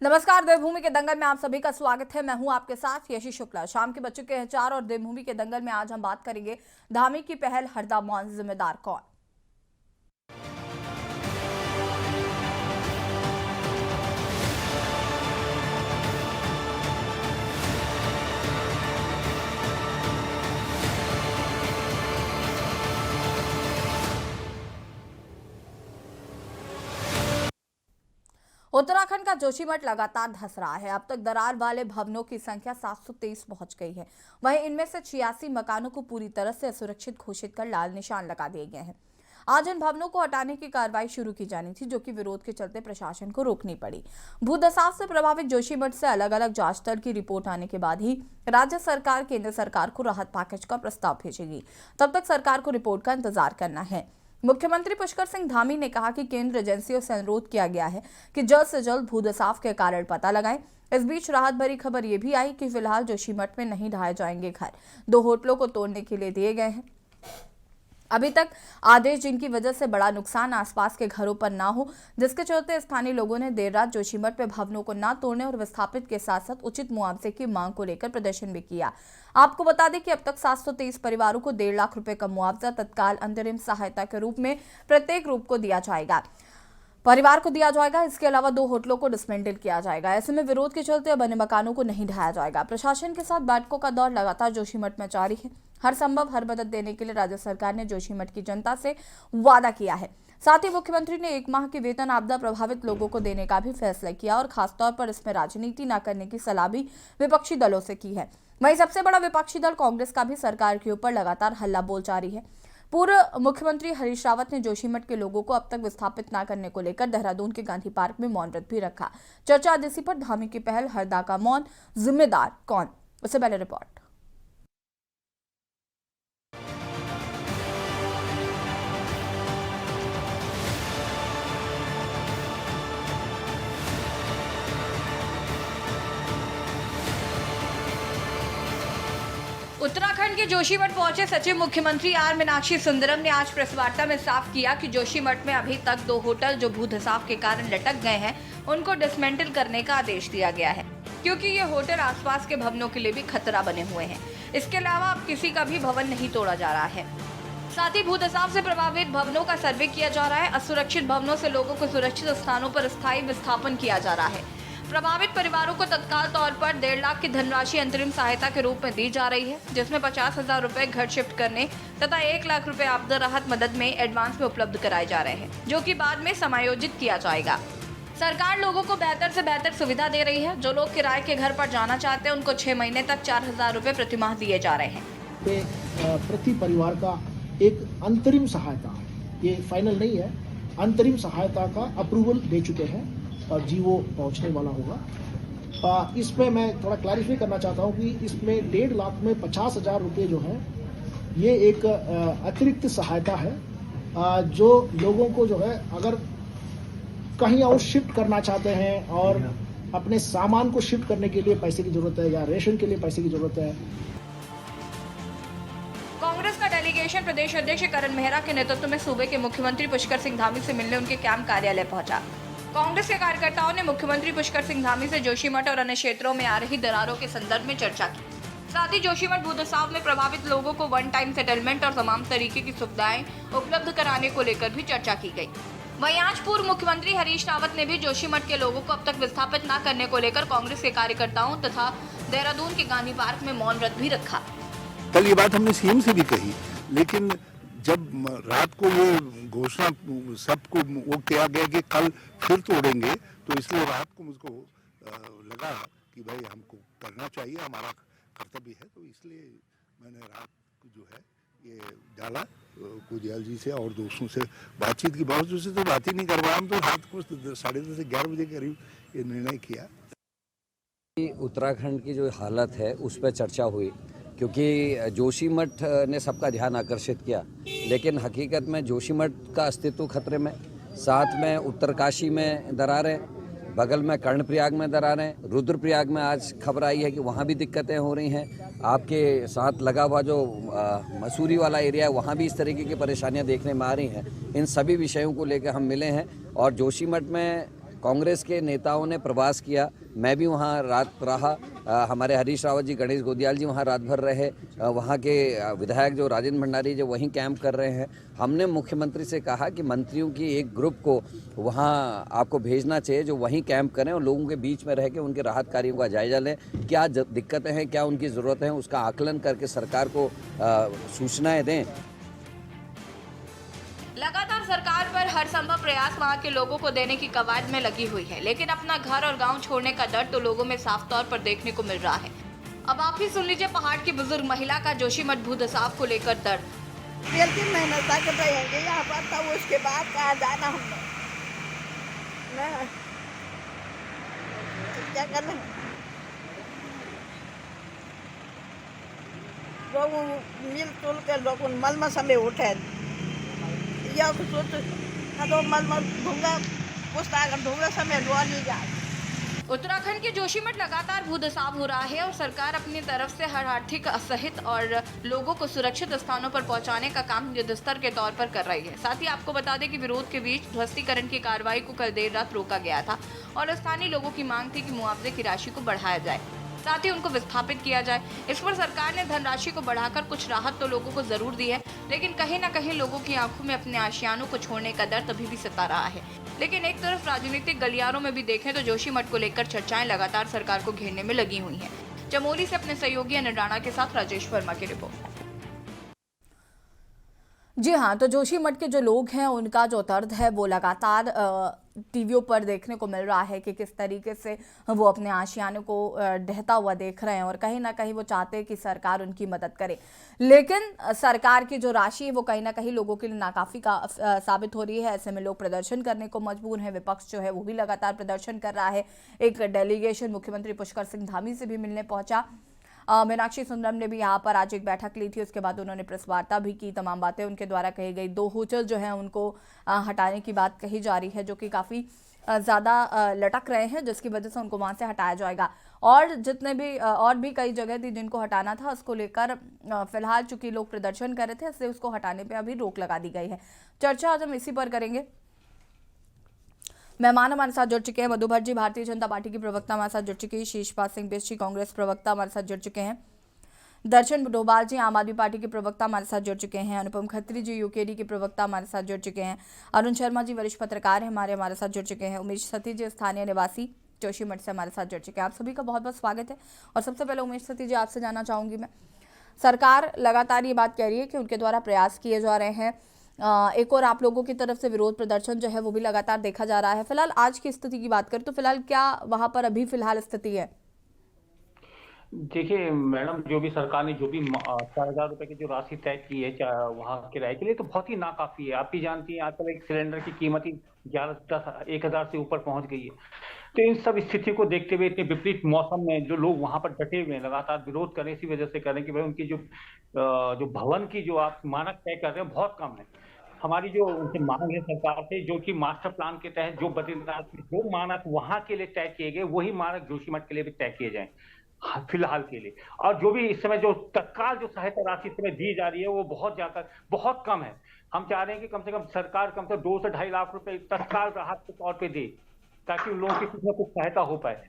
नमस्कार। देवभूमि के दंगल में आप सभी का स्वागत है। मैं हूं आपके साथ यशी शुक्ला। शाम के बज चुके हैं 4 और देवभूमि के दंगल में आज हम बात करेंगे धामी की पहल हरदा मौन जिम्मेदार कौन। उत्तराखंड का जोशीमठ लगातार धंस रहा है। अब तक दरार वाले भवनों की संख्या 723 पहुंच गई है। वहीं इनमें से 86 मकानों को पूरी तरह से असुरक्षित घोषित कर लाल निशान लगा दिए गए हैं। आज इन भवनों को हटाने की कार्रवाई शुरू की जानी थी, जो कि विरोध के चलते प्रशासन को रोकनी पड़ी। भूधसाव से प्रभावित जोशीमठ से अलग अलग जांच दल की रिपोर्ट आने के बाद ही राज्य सरकार केंद्र सरकार को राहत पैकेज का प्रस्ताव भेजेगी। तब तक सरकार को रिपोर्ट का इंतजार करना है। मुख्यमंत्री पुष्कर सिंह धामी ने कहा कि केंद्र एजेंसियों से अनुरोध किया गया है कि जल्द से जल्द भूधसाव के कारण पता लगाएं। इस बीच राहत भरी खबर ये भी आई कि फिलहाल जोशीमठ में नहीं ढहाए जाएंगे घर। 2 होटलों को तोड़ने के लिए दिए गए हैं अभी तक आदेश, जिनकी वजह से बड़ा नुकसान आसपास के घरों पर ना हो, जिसके चलते स्थानीय लोगों ने देर रात जोशीमठ में भवनों को ना तोड़ने और विस्थापित के साथ साथ उचित मुआवजे की मांग को लेकर प्रदर्शन भी किया। आपको बता दें कि अब तक 723 परिवारों को 1.5 लाख रुपए का मुआवजा तत्काल अंतरिम सहायता के रूप में प्रत्येक रूप को दिया जाएगा, परिवार को दिया जाएगा। इसके अलावा 2 होटलों को डिसमेंटल किया जाएगा। ऐसे में विरोध के चलते बने मकानों को नहीं ढहाया जाएगा। प्रशासन के साथ बैठकों का दौर लगातार जोशीमठ में जारी है। हर संभव हर मदद देने के लिए राज्य सरकार ने जोशीमठ की जनता से वादा किया है। साथ ही मुख्यमंत्री ने 1 माह के वेतन आपदा प्रभावित लोगों को देने का भी फैसला किया और खासतौर पर इसमें राजनीति न करने की सलाह भी विपक्षी दलों से की है। वहीं सबसे बड़ा विपक्षी दल कांग्रेस का भी सरकार के ऊपर लगातार हल्ला बोल जारी है। पूर्व मुख्यमंत्री हरीश रावत ने जोशीमठ के लोगों को अब तक विस्थापित न करने को लेकर देहरादून के गांधी पार्क में मौन व्रत भी रखा। चर्चा आज इसी पर धामी की पहल हरदा का मौन जिम्मेदार कौन। उससे पहले रिपोर्ट। उत्तराखंड के जोशीमठ पहुंचे सचिव मुख्यमंत्री आर मीनाक्षी सुंदरम ने आज प्रेस वार्ता में साफ किया कि जोशीमठ में अभी तक 2 होटल जो भूधसाव के कारण लटक गए हैं, उनको डिसमेंटल करने का आदेश दिया गया है, क्योंकि ये होटल आसपास के भवनों के लिए भी खतरा बने हुए हैं। इसके अलावा अब किसी का भी भवन नहीं तोड़ा जा रहा है। साथ ही भूधसाव से प्रभावित भवनों का सर्वे किया जा रहा है। असुरक्षित भवनों से लोगों को सुरक्षित स्थानों पर स्थायी विस्थापन किया जा रहा है। प्रभावित परिवारों को तत्काल तौर पर 1.5 लाख की धनराशि अंतरिम सहायता के रूप में दी जा रही है, जिसमें 50,000 रुपए घर शिफ्ट करने तथा 1 लाख रुपए आपदा राहत मदद में एडवांस में उपलब्ध कराए जा रहे हैं, जो कि बाद में समायोजित किया जाएगा। सरकार लोगों को बेहतर से बेहतर सुविधा दे रही है। जो लोग किराए के घर पर जाना चाहते हैं, उनको 6 महीने तक 4,000 रुपए प्रतिमाह दिए जा रहे हैं। प्रति परिवार का एक अंतरिम सहायता, ये फाइनल नहीं है, अंतरिम सहायता का अप्रूवल दे चुके हैं और जीवो पहुंचने वाला होगा। इसमें मैं थोड़ा क्लैरिफाई करना चाहता हूं कि इसमें 1.5 लाख में 50,000 रुपये जो है, ये एक अतिरिक्त सहायता है, जो लोगों को जो है अगर कहीं और शिफ्ट करना चाहते हैं और अपने सामान को शिफ्ट करने के लिए पैसे की जरूरत है या रेशन के लिए पैसे की जरूरत है। कांग्रेस का डेलीगेशन प्रदेश अध्यक्ष करण मेहरा के नेतृत्व में सूबे के मुख्यमंत्री पुष्कर सिंह धामी से मिलने उनके कैंप कार्यालय पहुंचा। कांग्रेस के कार्यकर्ताओं ने मुख्यमंत्री पुष्कर सिंह धामी से जोशीमठ और अन्य क्षेत्रों में आ रही दरारों के संदर्भ में चर्चा की। साथ ही जोशीमठ भूधसाव में प्रभावित लोगों को 1 टाइम सेटलमेंट और तमाम तरीके की सुविधाएं उपलब्ध कराने को लेकर भी चर्चा की गई। वहीं आज पूर्व मुख्यमंत्री हरीश रावत ने भी जोशीमठ के लोगों को अब तक विस्थापित न करने को लेकर कांग्रेस के कार्यकर्ताओं तथा देहरादून के गांधी पार्क में मौन व्रत भी रखा। कल ये बात हमने सीएम से भी कही, लेकिन जब रात को वो घोषणा सबको वो किया गया कि कल फिर तोड़ेंगे, तो इसलिए रात को मुझको लगा कि भाई हमको करना चाहिए, हमारा कर्तव्य है, तो इसलिए मैंने रात को जो है ये डाला कुदियाल जी से और दोस्तों से बातचीत की। बहुत से तो बात ही नहीं करवाया, हम तो रात को 10:30 से 11 बजे करीब ये निर्णय किया। उत्तराखंड की जो हालत है उस पर चर्चा हुई, क्योंकि जोशीमठ ने सबका ध्यान आकर्षित किया, लेकिन हकीकत में जोशीमठ का अस्तित्व खतरे में। साथ में उत्तरकाशी में दरारें, बगल में कर्णप्रयाग में दरारें, रुद्रप्रयाग में आज खबर आई है कि वहाँ भी दिक्कतें हो रही हैं। आपके साथ लगा हुआ जो मसूरी वाला एरिया है, वहाँ भी इस तरीके की परेशानियाँ देखने में आ रही हैं। इन सभी विषयों को लेकर हम मिले हैं और जोशीमठ में कांग्रेस के नेताओं ने प्रवास किया, मैं भी वहाँ रात रहा, हमारे हरीश रावत जी, गणेश गोदियाल जी वहाँ रात भर रहे, वहाँ के विधायक जो राजेंद्र भंडारी जो वहीं कैंप कर रहे हैं। हमने मुख्यमंत्री से कहा कि मंत्रियों की एक ग्रुप को वहाँ आपको भेजना चाहिए जो वहीं कैंप करें और लोगों के बीच में रह के उनके राहत कार्यों का जायजा लें, क्या दिक्कतें हैं, क्या उनकी ज़रूरतें हैं, उसका आकलन करके सरकार को सूचनाएं दें। लगातार सरकार पर हर संभव प्रयास वहां के लोगों को देने की कवायद में लगी हुई है, लेकिन अपना घर और गांव छोड़ने का दर्द तो लोगों में साफ तौर पर देखने को मिल रहा है। अब आप ही सुन लीजिए पहाड़ की बुजुर्ग महिला का जोशीमठ भूदसाव को लेकर दर्द। 3 महीने तक रहेंगे यहाँ पर, तब उसके बाद कहाँ जाना हमने ना, तो क्या करना। लोग मिलजुल के लोग मलमा समय उठे या कुछ तो मलमा ढूंगा पुस्तक ढूंगा समय रोली जाए। उत्तराखंड के जोशीमठ लगातार भूदसाव हो रहा है और सरकार अपनी तरफ से हर आर्थिक सहित और लोगों को सुरक्षित स्थानों पर पहुंचाने का काम युद्धस्तर के तौर पर कर रही है। साथ ही आपको बता दें कि विरोध के बीच ध्वस्तीकरण की कार्रवाई को कल देर रात रोका गया था और स्थानीय लोगों की मांग थी कि मुआवजे की राशि को बढ़ाया जाए, साथ ही उनको विस्थापित किया जाए। इस पर सरकार ने धनराशि को बढ़ाकर कुछ राहत तो लोगों को जरूर दी है, लेकिन कहीं न कहीं लोगों की आंखों में अपने आशियानों को छोड़ने का दर्द अभी भी सता रहा है। लेकिन एक तरफ राजनीतिक गलियारों में भी देखें तो जोशीमठ को लेकर चर्चाएं लगातार सरकार को घेरने में लगी हुई हैं। चमोली से अपने सहयोगी अनिल राणा के साथ राजेश वर्मा की रिपोर्ट। जी हाँ, तो जोशीमठ के जो लोग हैं उनका जो दर्द है वो लगातार टीवियों पर देखने को मिल रहा है कि किस तरीके से वो अपने आशियानों को ढहता हुआ देख रहे हैं और कहीं ना कहीं वो चाहते हैं कि सरकार उनकी मदद करे, लेकिन सरकार की जो राशि है वो कहीं ना कहीं लोगों के लिए नाकाफी का साबित हो रही है। ऐसे में लोग प्रदर्शन करने को मजबूर हैं। विपक्ष जो है वो भी लगातार प्रदर्शन कर रहा है। एक डेलीगेशन मुख्यमंत्री पुष्कर सिंह धामी से भी मिलने पहुंचा। मीनाक्षी सुंदरम ने भी यहाँ पर आज एक बैठक ली थी, उसके बाद उन्होंने प्रेस वार्ता भी की। तमाम बातें उनके द्वारा कही गई। 2 होटल जो हैं उनको हटाने की बात कही जा रही है, जो कि काफ़ी ज़्यादा लटक रहे हैं, जिसकी वजह से उनको वहाँ से हटाया जाएगा। और जितने भी और भी कई जगह थी जिनको हटाना था, उसको लेकर फिलहाल चूंकि लोग प्रदर्शन कर रहे थे, इसलिए उसको हटाने पर अभी रोक लगा दी गई है। चर्चा आज हम इसी पर करेंगे। मेहमान हमारे साथ जुड़ चुके हैं। मधु भट्ट जी भारतीय जनता पार्टी की प्रवक्ता हमारे साथ जुड़ चुकी है। शीशपाल सिंह बिष्ट जी कांग्रेस प्रवक्ता हमारे साथ जुड़ चुके हैं। दर्शन डोभाल जी आम आदमी पार्टी के प्रवक्ता हमारे साथ जुड़ चुके हैं। अनुपम खत्री जी यूकेडी के प्रवक्ता हमारे साथ जुड़ चुके हैं। अरुण शर्मा जी वरिष्ठ पत्रकार हैं हमारे साथ जुड़ चुके हैं। उमेश सती जी स्थानीय निवासी जोशीमठ से हमारे साथ जुड़ चुके हैं। आप सभी का बहुत बहुत स्वागत है। और सबसे पहले उमेश सती जी आपसे जानना चाहूँगी मैं, सरकार लगातार ये बात कह रही है कि उनके द्वारा प्रयास किए जा रहे हैं, एक और आप लोगों की तरफ से विरोध प्रदर्शन जो है वो भी लगातार देखा जा रहा है। फिलहाल आज की स्थिति की बात करें तो फिलहाल क्या वहां पर अभी फिलहाल स्थिति है? देखिए मैडम, जो भी सरकार ने जो भी 4,000 रुपए की जो राशि तय की है वहाँ किराए के लिए, तो बहुत ही नाकाफी है। आप भी जानती हैं आजकल एक सिलेंडर की कीमत ही 1,000 से ऊपर पहुंच गई है। तो इन सब स्थिति को देखते हुए इतने विपरीत मौसम में जो लोग वहां पर डटे हुए हैं, लगातार विरोध करें, इसी वजह से करें कि भाई उनकी जो भवन की जो आप मानक तय कर रहे हैं बहुत कम है। हमारी जो उनसे मांग है सरकार से, जो कि मास्टर प्लान के तहत जो बद्रीनाथ में जो मानक वहां के लिए तय किए गए, वही मानक जोशीमठ के लिए भी तय किए जाएं फिलहाल के लिए। और जो भी इस समय जो तत्काल जो सहायता राशि इस समय दी जा रही है वो बहुत कम है। हम चाह रहे हैं कि कम से कम सरकार कम से 2 से 2.5 लाख रुपए तत्काल राहत के तौर पे दे, ताकि उन लोगों की कुछ न कुछ सहायता हो पाए।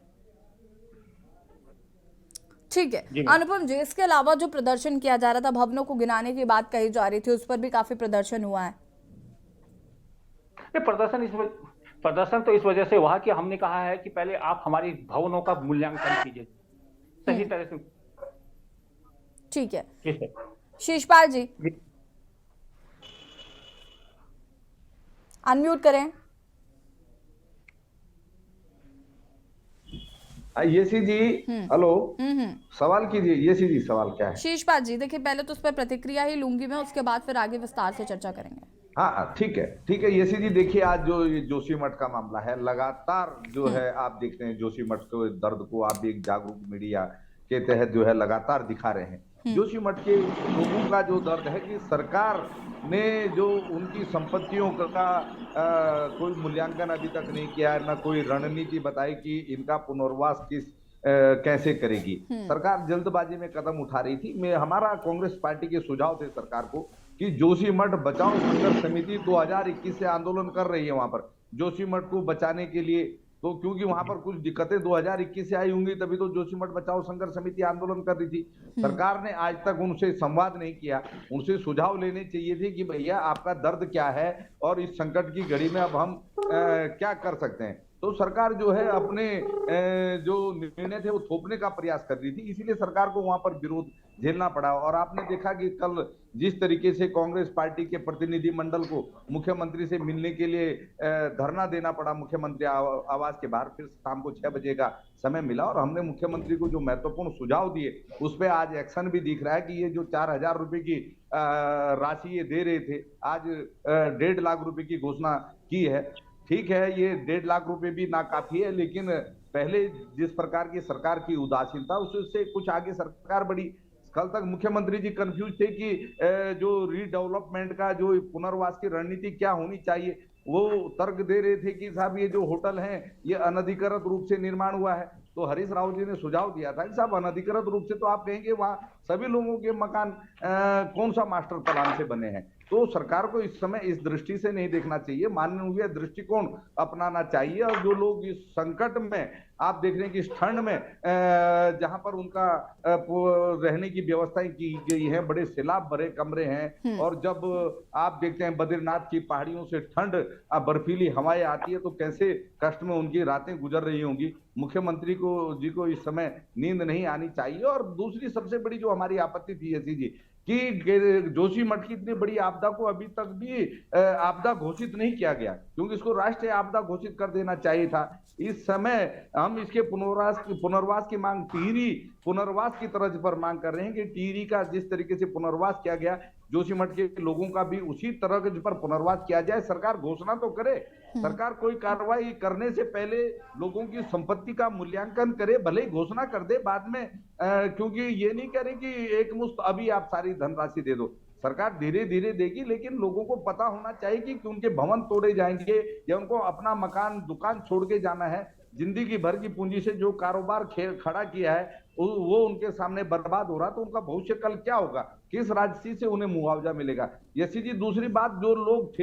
ठीक है अनुपम जी, इसके अलावा जो प्रदर्शन किया जा रहा था, भवनों को गिनाने की बात कही जा रही थी, उस पर भी काफी प्रदर्शन हुआ है। प्रदर्शन तो इस वजह से हुआ कि हमने कहा है कि पहले आप हमारी भवनों का मूल्यांकन कीजिए सही तरह से। ठीक है शीशपाल जी अनम्यूट करें। येसी जी हेलो, सवाल कीजिए। येसी जी सवाल क्या है? शीशपाल जी देखिए, पहले तो उस पर प्रतिक्रिया ही लूंगी मैं, उसके बाद फिर आगे विस्तार से चर्चा करेंगे। हाँ ठीक है येसी जी। देखिए आज जो ये जोशीमठ का मामला है, लगातार जो है आप देख रहे हैं जोशीमठ के दर्द को आप भी एक जागरूक मीडिया के तहत जो है लगातार दिखा रहे हैं। जोशीमठ के लोगों का जो दर्द है कि सरकार ने जो उनकी संपत्तियों का कोई मूल्यांकन अभी तक नहीं किया है, ना कोई रणनीति बताई कि इनका पुनर्वास कैसे करेगी। सरकार जल्दबाजी में कदम उठा रही थी। हमारा कांग्रेस पार्टी के सुझाव थे सरकार को कि जोशीमठ बचाओ संघर्ष समिति 2021 से आंदोलन कर रही है। वहां पर जोशीमठ को बचाने के लिए तो क्योंकि वहां पर कुछ दिक्कतें 2021 से आई होंगी, तभी तो जोशीमठ बचाओ संघर्ष समिति आंदोलन कर रही थी। सरकार ने आज तक उनसे संवाद नहीं किया, उनसे सुझाव लेने चाहिए थे कि भैया आपका दर्द क्या है और इस संकट की घड़ी में अब हम क्या कर सकते हैं। तो सरकार जो है अपने जो निर्णय थे वो थोपने का प्रयास कर रही थी, इसीलिए सरकार को वहां पर विरोध झेलना पड़ा। और आपने देखा कि कल जिस तरीके से कांग्रेस पार्टी के प्रतिनिधि मंडल को मुख्यमंत्री से मिलने के लिए धरना देना पड़ा मुख्यमंत्री आवास के बाहर, फिर शाम को 6 बजे का समय मिला और हमने मुख्यमंत्री को जो महत्वपूर्ण सुझाव दिए उस पर आज एक्शन भी दिख रहा है कि ये जो 4,000 रुपए की राशि ये दे रहे थे, आज 1.5 लाख रुपए की घोषणा की है। ठीक है, ये 1.5 लाख रुपए भी नाकाफी है, लेकिन पहले जिस प्रकार की सरकार की उदासीनता उससे कुछ आगे सरकार बढ़ी। कल तक मुख्यमंत्री जी कंफ्यूज थे कि जो रीडेवलपमेंट का जो पुनर्वास की रणनीति क्या होनी चाहिए। वो तर्क दे रहे थे कि साहब ये जो होटल हैं ये अनधिकृत रूप से निर्माण हुआ है। तो हरीश राव जी ने सुझाव दिया था कि साहब अनधिकृत रूप से तो आप कहेंगे वहां सभी लोगों के मकान कौन सा मास्टर प्लान से बने हैं। तो सरकार को इस समय इस दृष्टि से नहीं देखना चाहिए, मानवीय दृष्टिकोण अपनाना चाहिए। और जो लोग इस संकट में आप देख रहे हैं कि इस ठंड में जहां पर उनका रहने की व्यवस्थाएं की गई है, बड़े सैलाब भरे कमरे हैं, और जब आप देखते हैं बद्रीनाथ की पहाड़ियों से ठंड बर्फीली हवाएं आती है तो कैसे कष्ट में उनकी रातें गुजर रही होंगी। मुख्यमंत्री जी को इस समय नींद नहीं आनी चाहिए। और दूसरी सबसे बड़ी जो हमारी आपत्ति थी ऐसी जी कि जोशीमठ की इतनी बड़ी आपदा को अभी तक भी आपदा घोषित नहीं किया गया, क्योंकि इसको राष्ट्रीय आपदा घोषित कर देना चाहिए था। इस समय हम इसके पुनर्वास की मांग, टिहरी पुनर्वास की तर्ज पर मांग कर रहे हैं कि टिहरी का जिस तरीके से पुनर्वास किया गया, जोशीमठ के लोगों का भी उसी तर्ज पर पुनर्वास किया जाए। सरकार घोषणा तो करे, सरकार कोई कार्रवाई करने से पहले लोगों की संपत्ति का मूल्यांकन करे, भले ही घोषणा कर दे बाद में, क्योंकि ये नहीं करे कि एक मुश्त अभी आप सारी धनराशि दे दो। सरकार धीरे धीरे देगी, लेकिन लोगों को पता होना चाहिए कि उनके भवन तोड़े जाएंगे या उनको अपना मकान दुकान छोड़ के जाना है। जिंदगी भर की पूंजी से जो कारोबार खड़ा किया है वो उनके सामने बर्बाद हो रहा, तो उनका भविष्य कल क्या होगा, किस राशि से उन्हें मुआवजा मिलेगा। यसी जी दूसरी बात, जो लोग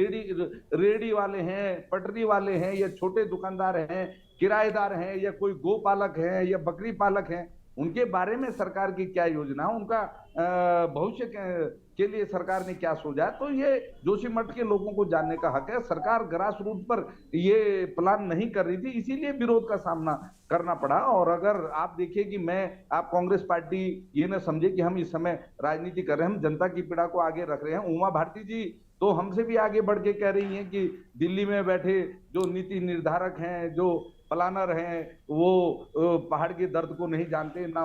रेडी वाले हैं, पटरी वाले हैं, या छोटे दुकानदार हैं, किराएदार हैं, या कोई गोपालक हैं या बकरी पालक हैं, उनके बारे में सरकार की क्या योजना है, उनका भविष्य के लिए सरकार ने क्या सोचा है, तो ये जोशीमठ के लोगों को जानने का हक है। सरकार ग्रास रूट पर ये प्लान नहीं कर रही थी, इसीलिए विरोध का सामना करना पड़ा। और अगर आप देखिए कि आप कांग्रेस पार्टी ये न समझे कि हम इस समय राजनीति कर रहे हैं, हम जनता की पीड़ा को आगे रख रहे हैं। उमा भारती जी तो हमसे भी आगे बढ़ के कह रही हैं कि दिल्ली में बैठे जो नीति निर्धारक हैं, जो प्लानर हैं, वो पहाड़ के दर्द को नहीं जानते ना।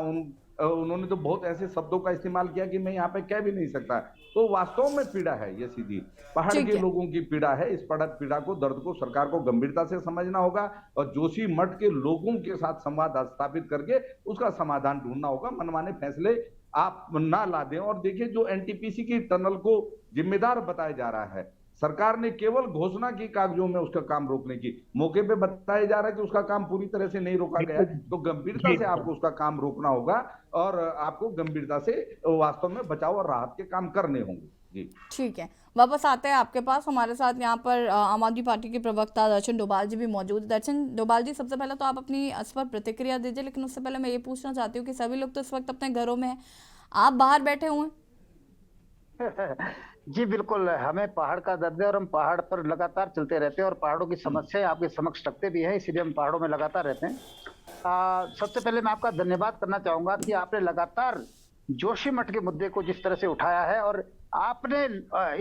उन्होंने तो बहुत ऐसे शब्दों का इस्तेमाल किया कि मैं यहाँ पे कह भी नहीं सकता। तो वास्तव में पीड़ा है ये सीधी पहाड़ के लोगों की पीड़ा है। इस पीड़ा को, दर्द को सरकार को गंभीरता से समझना होगा और जोशीमठ के लोगों के साथ संवाद स्थापित करके उसका समाधान ढूंढना होगा। मनमाने फैसले आप ना ला दें। और देखिए, जो एनटीपीसी की टनल को जिम्मेदार बताया जा रहा है, सरकार ने केवल घोषणा की कागजों में उसका काम रोकने की, मौके पे बताया जा रहा है कि उसका काम पूरी तरह से नहीं रोका गया है। तो गंभीरता से आपको उसका काम रोकना होगा और आपको गंभीरता से वास्तव में बचाव और राहत के काम करने होंगे। जी ठीक है, वापस आते हैं आपके पास। हमारे साथ यहाँ पर आम आदमी पार्टी के प्रवक्ता दर्शन डोभाल जी भी मौजूद है। दर्शन डोभाल जी, सबसे पहले तो आप अपनी इस पर प्रतिक्रिया दीजिए, लेकिन उससे पहले मैं ये पूछना चाहती हूँ कि सभी लोग तो इस वक्त अपने घरों में हैं, आप बाहर बैठे हुए हैं। जी बिल्कुल, हमें पहाड़ का दर्द है और हम पहाड़ पर लगातार चलते रहते हैं और पहाड़ों की समस्याएं आपके समक्ष रखते भी हैं, इसीलिए हम पहाड़ों में लगातार रहते हैं। सबसे पहले मैं आपका धन्यवाद करना चाहूंगा कि आपने लगातार जोशीमठ के मुद्दे को जिस तरह से उठाया है और आपने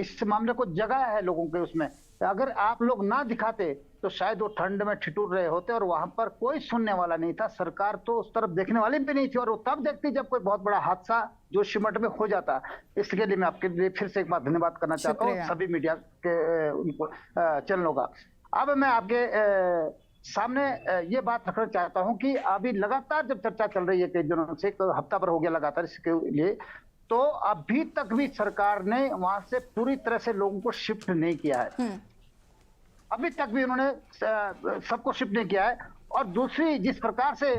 इस मामले को जगाया है लोगों के उसमें। अगर आप लोग ना दिखाते तो शायद वो ठंड में ठिठुर रहे होते और वहां पर कोई सुनने वाला नहीं था। सरकार तो उस तरफ देखने वाली भी नहीं थी और वो तब देखती जब कोई बहुत बड़ा हादसा जोशीमठ में हो जाता। इसके लिए मैं आपके लिए फिर से एक बार धन्यवाद करना चाहता हूँ सभी मीडिया के चैनलों का। अब मैं आपके सामने ये बात रखना चाहता हूँ कि अभी लगातार जब चर्चा चल रही है कई दिनों से, तो हफ्ता भर हो गया लगातार इसके लिए, तो अभी तक भी सरकार ने वहां से पूरी तरह से लोगों को शिफ्ट नहीं किया है। अभी तक भी उन्होंने सबको शिफ्ट नहीं किया है। और दूसरी, जिस प्रकार से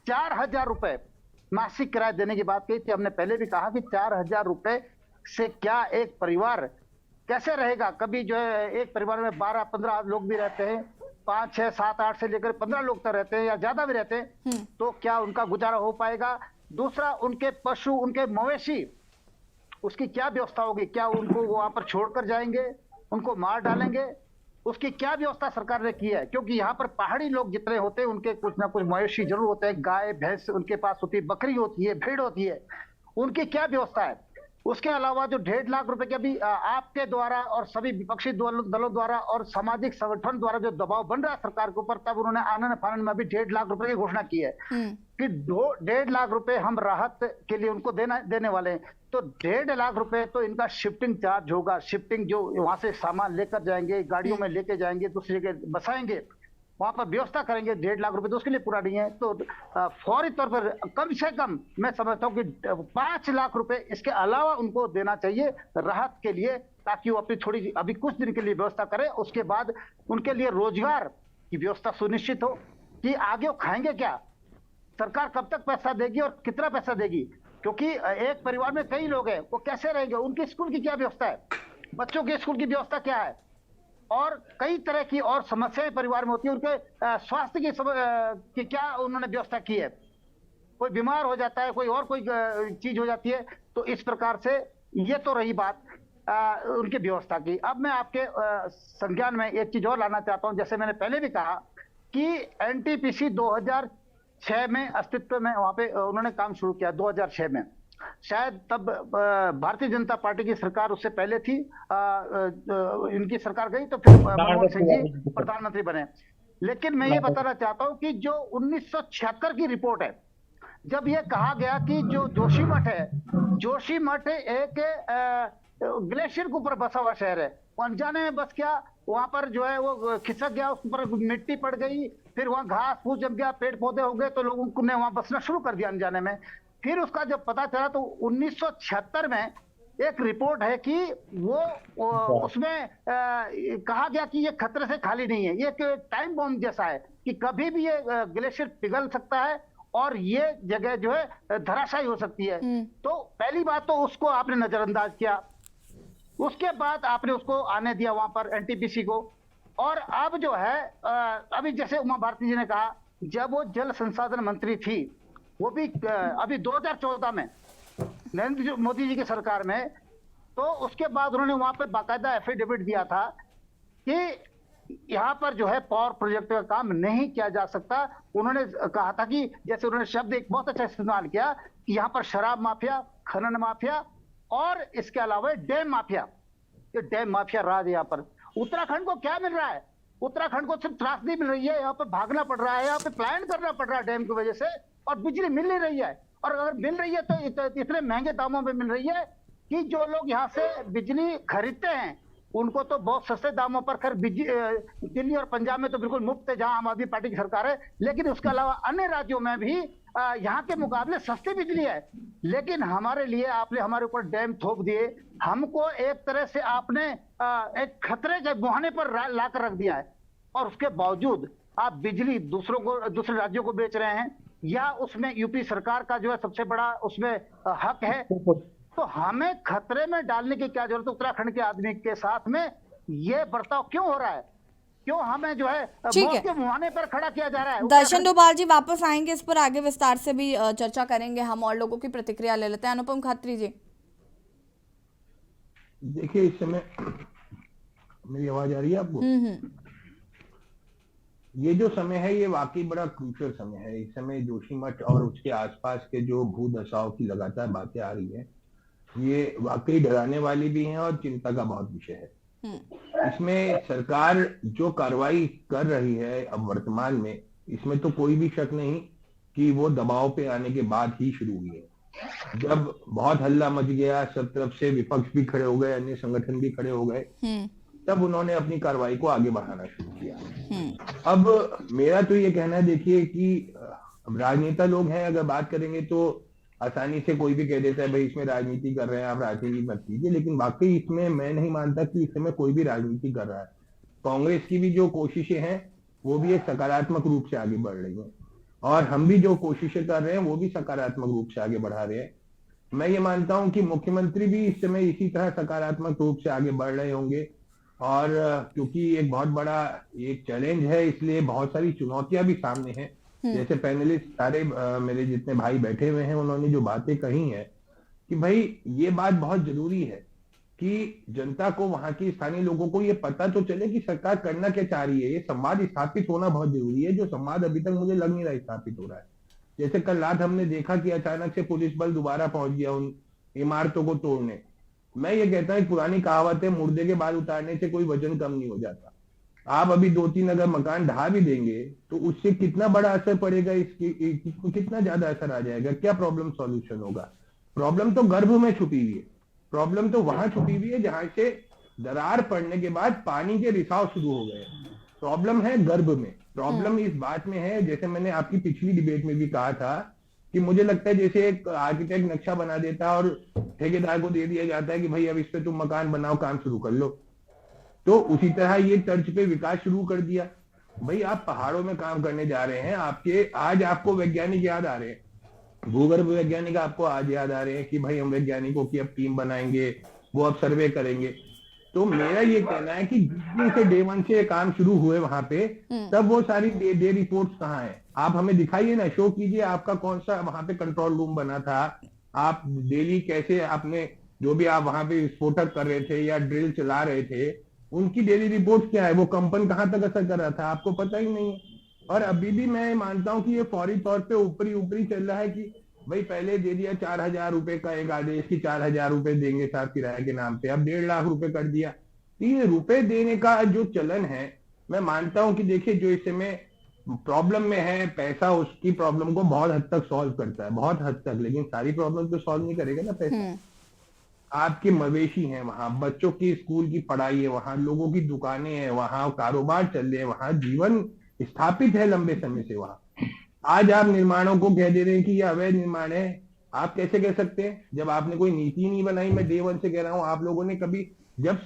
4,000 रुपए मासिक किराया देने की बात कही थी, हमने पहले भी कहा कि 4,000 रुपए से क्या एक परिवार कैसे रहेगा। कभी जो है एक परिवार में 12-15 लोग भी रहते हैं, 5, 6, 7, 8 से लेकर 15 लोग तक रहते हैं या ज्यादा भी रहते हैं, तो क्या उनका गुजारा हो पाएगा? दूसरा, उनके पशु, उनके मवेशी, उसकी क्या व्यवस्था होगी? क्या उनको वहां पर छोड़कर जाएंगे, उनको मार डालेंगे? उसकी क्या व्यवस्था सरकार ने की है? क्योंकि यहाँ पर पहाड़ी लोग जितने होते हैं उनके कुछ ना कुछ मवेशी जरूर होते हैं, गाय भैंस उनके पास होती है, बकरी होती है, भेड़ होती है, उनकी क्या व्यवस्था है? उसके अलावा जो 1.5 लाख रुपए के अभी आपके द्वारा और सभी विपक्षी दलों द्वारा और सामाजिक संगठन द्वारा जो दबाव बन रहा है सरकार के ऊपर, तब उन्होंने आनन फानन में अभी 1.5 लाख रुपए की घोषणा की है कि 1.5 लाख रुपए हम राहत के लिए उनको देने वाले हैं। तो 1.5 लाख रुपए तो इनका शिफ्टिंग चार्ज होगा, शिफ्टिंग जो वहां से सामान लेकर जाएंगे, गाड़ियों में लेके जाएंगे, दूसरी जगह बसाएंगे, वहां पर व्यवस्था करेंगे, 1.5 लाख रुपए तो उसके लिए पूरा नहीं है। तो फौरी तौर पर कम से कम मैं समझता हूँ कि 5 लाख रुपए इसके अलावा उनको देना चाहिए राहत के लिए, ताकि वो अपनी थोड़ी अभी कुछ दिन के लिए व्यवस्था करें। उसके बाद उनके लिए रोजगार की व्यवस्था सुनिश्चित हो कि आगे वो खाएंगे क्या, सरकार कब तक पैसा देगी और कितना पैसा देगी, क्योंकि एक परिवार में कई लोग हैं, वो कैसे रहेंगे? उनके स्कूल की क्या व्यवस्था है, बच्चों के स्कूल की व्यवस्था क्या है, और कई तरह की और समस्याएं परिवार में होती है। उनके स्वास्थ्य की क्या उन्होंने व्यवस्था की है? कोई बीमार हो जाता है, कोई और कोई चीज हो जाती है। तो इस प्रकार से ये तो रही बात उनकी व्यवस्था की। अब मैं आपके संज्ञान में एक चीज और लाना चाहता हूं। जैसे मैंने पहले भी कहा कि एनटीपीसी 2006 में अस्तित्व में वहां पे उन्होंने काम शुरू किया 2006 में। शायद तब भारतीय जनता पार्टी की सरकार उससे पहले थी, इनकी सरकार गई तो फिर मनमोहन सिंह जी प्रधानमंत्री बने। लेकिन मैं ये बताना चाहता हूं कि जो 1976 की रिपोर्ट है, जब ये कहा गया कि जो जोशीमठ है, जोशीमठ एक ग्लेशियर के ऊपर बसा हुआ शहर है, वो अनजाने में बस गया, वहां पर जो है वो खिसक गया, उस पर मिट्टी पड़ गई, फिर वहां घास फूस जम गया, पेड़ पौधे हो गए, तो लोगों ने वहां बसना शुरू कर दिया अनजाने में। फिर उसका जब पता चला तो 1976 में एक रिपोर्ट है कि वो उसमें कहा गया कि ये खतरे से खाली नहीं है, ये एक टाइम बॉम्ब जैसा है कि कभी भी ये ग्लेशियर पिघल सकता है और ये जगह जो है धराशायी हो सकती है। तो पहली बात तो उसको आपने नजरअंदाज किया, उसके बाद आपने उसको आने दिया वहां पर एनटीपीसी को। और अब जो है अभी जैसे उमा भारती जी ने कहा, जब वो जल संसाधन मंत्री थी, वो भी अभी 2014 में नरेंद्र मोदी जी की सरकार में, तो उसके बाद उन्होंने वहां पर बाकायदा एफिडेविट दिया था कि यहाँ पर जो है पावर प्रोजेक्ट का काम नहीं किया जा सकता। उन्होंने कहा था कि जैसे उन्होंने शब्द एक बहुत अच्छा इस्तेमाल किया कि यहाँ पर शराब माफिया, खनन माफिया और इसके अलावा डैम माफिया, ये डैम माफिया राज यहाँ पर। उत्तराखंड को क्या मिल रहा है? उत्तराखंड को सिर्फ त्रासदी मिल रही है, यहाँ पर भागना पड़ रहा है, यहाँ पे प्लान करना पड़ रहा है डैम की वजह से, और बिजली मिल नहीं रही है। और अगर मिल रही है तो इतने महंगे दामों पे मिल रही है कि जो लोग यहाँ से बिजली खरीदते हैं उनको तो बहुत सस्ते दामों पर, खैर दिल्ली और पंजाब में तो बिल्कुल मुफ्त है जहां आम आदमी पार्टी की सरकार है, लेकिन उसके अलावा अन्य राज्यों में भी यहाँ के मुकाबले सस्ती बिजली है। लेकिन हमारे लिए आपने हमारे ऊपर डैम थोप दिए, हमको एक तरह से आपने एक खतरे के मुहाने पर लाकर रख दिया है, और उसके बावजूद आप बिजली दूसरे राज्यों को बेच रहे हैं, या उसमें यूपी सरकार का जो है सबसे बड़ा उसमें हक है। तो हमें खतरे में डालने की क्या जरूरत है? उत्तराखंड के आदमी के साथ में ये बर्ताव क्यों हो रहा है? क्यों हमें जो है मौत के मुहाने पर खड़ा किया जा रहा है? दर्शन डोभाल जी वापस आएंगे, इस पर आगे विस्तार से भी चर्चा करेंगे हम, और लोगों की प्रतिक्रिया ले लेते हैं। अनुपम खत्री जी, देखिए इस समय मेरी आवाज आ रही है आपको? ये जो समय है ये वाकई बड़ा क्रूशियल समय है। इस समय जोशीमठ और उसके आसपास के जो भू दशाओं की लगातार बातें आ रही है, ये वाकई डराने वाली भी हैं और चिंता का बहुत विषय है। इसमें सरकार जो कार्रवाई कर रही है अब वर्तमान में, इसमें तो कोई भी शक नहीं कि वो दबाव पे आने के बाद ही शुरू हुई है। जब बहुत हल्ला मच गया, सब तरफ से विपक्ष भी खड़े हो गए, अन्य संगठन भी खड़े हो गए, तब उन्होंने अपनी कार्रवाई को आगे बढ़ाना शुरू किया। अब मेरा तो ये कहना है, देखिए कि राजनेता लोग हैं, अगर बात करेंगे तो आसानी से कोई भी कह देता है भाई इसमें राजनीति कर रहे हैं, आप राजनीति मत कीजिए, लेकिन वाकई इसमें मैं नहीं मानता कि इस समय कोई भी राजनीति कर रहा है। कांग्रेस की भी जो कोशिशें हैं वो भी एक सकारात्मक रूप से आगे बढ़ रही हैं, और हम भी जो कोशिशें कर रहे हैं वो भी सकारात्मक रूप से आगे बढ़ा रहे हैं। मैं ये मानता हूं कि मुख्यमंत्री भी इस समय इसी तरह सकारात्मक रूप से आगे बढ़ रहे होंगे, और क्योंकि एक बहुत बड़ा एक चैलेंज है, इसलिए बहुत सारी चुनौतियां भी सामने हैं। जैसे पैनलिस्ट सारे मेरे जितने भाई बैठे हुए हैं, उन्होंने जो बातें कही हैं कि भाई ये बात बहुत जरूरी है कि जनता को, वहां की स्थानीय लोगों को ये पता तो चले कि सरकार करना क्या चाह रही है। ये संवाद स्थापित होना बहुत जरूरी है, जो संवाद अभी तक मुझे लग नहीं रहा स्थापित हो रहा है। जैसे कल रात हमने देखा कि अचानक से पुलिस बल दोबारा पहुंच गया उन इमारतों को तोड़ने। मैं ये कहता हूँ, पुरानी कहावत है, मुर्दे के बाद उतारने से कोई वजन कम नहीं हो जाता। आप अभी 2-3 अगर मकान ढा भी देंगे तो उससे कितना बड़ा असर पड़ेगा, इसकी कितना ज्यादा असर आ जाएगा, क्या प्रॉब्लम सॉल्यूशन होगा। प्रॉब्लम तो गर्भ में छुपी हुई है, प्रॉब्लम तो वहां छुपी हुई है जहां से दरार पड़ने के बाद पानी के रिसाव शुरू हो गए। प्रॉब्लम है गर्भ में, प्रॉब्लम इस बात में है, जैसे मैंने आपकी पिछली डिबेट में भी कहा था कि मुझे लगता है जैसे एक आर्किटेक्ट नक्शा बना देता है और ठेकेदार को दे दिया जाता है कि भाई अब इस पे तुम मकान बनाओ, काम शुरू कर लो, तो उसी तरह ये तर्ज पे विकास शुरू कर दिया। भाई आप पहाड़ों में काम करने जा रहे हैं, आज आपको वैज्ञानिक याद आ रहे हैं, भूगर्भ वैज्ञानिक आपको आज याद आ रहे हैं कि भाई हम वैज्ञानिकों की अब टीम बनाएंगे, वो अब सर्वे करेंगे। तो मेरा ये कहना है कि जिस दिन से डे 1 से काम शुरू हुए वहां पे, तब वो सारी डे रिपोर्ट्स कहाँ है, आप हमें दिखाइए ना, शो कीजिए आपका कौन सा वहां पे कंट्रोल रूम बना था, आप डेली कैसे आपने जो भी आप वहां पे विस्फोटक कर रहे थे या ड्रिल चला रहे थे, उनकी डेली रिपोर्ट क्या है, वो कंपन कहाँ तक असर कर रहा था, आपको पता ही नहीं है। और अभी भी मैं मानता हूं कि ये फौरी तौर पे ऊपरी चल रहा है कि भाई पहले दे दिया 4,000 रुपए का एक आदेश की 4,000 रुपए देंगे साहब किराए के नाम पे, अब 1.5 लाख रुपए कर दिया। ये रुपए देने का जो चलन है, मैं मानता हूं कि देखिए जो इस समय प्रॉब्लम में है, पैसा उसकी प्रॉब्लम को बहुत हद तक सॉल्व करता है, बहुत हद तक, लेकिन सारी प्रॉब्लम तो सॉल्व नहीं करेगा ना पैसा। आपके मवेशी हैं वहां, बच्चों की स्कूल की पढ़ाई है वहां, लोगों की दुकानें हैं वहां, कारोबार चल रहे हैं वहां, जीवन स्थापित है लंबे समय से वहां। आज आप निर्माणों को कह दे रहे हैं कि यह अवैध निर्माण है। आप कैसे कह सकते हैं जब आपने कोई नीति नहीं बनाई। मैं डे 1 से कह रहा हूं, आप लोगों ने कभी जब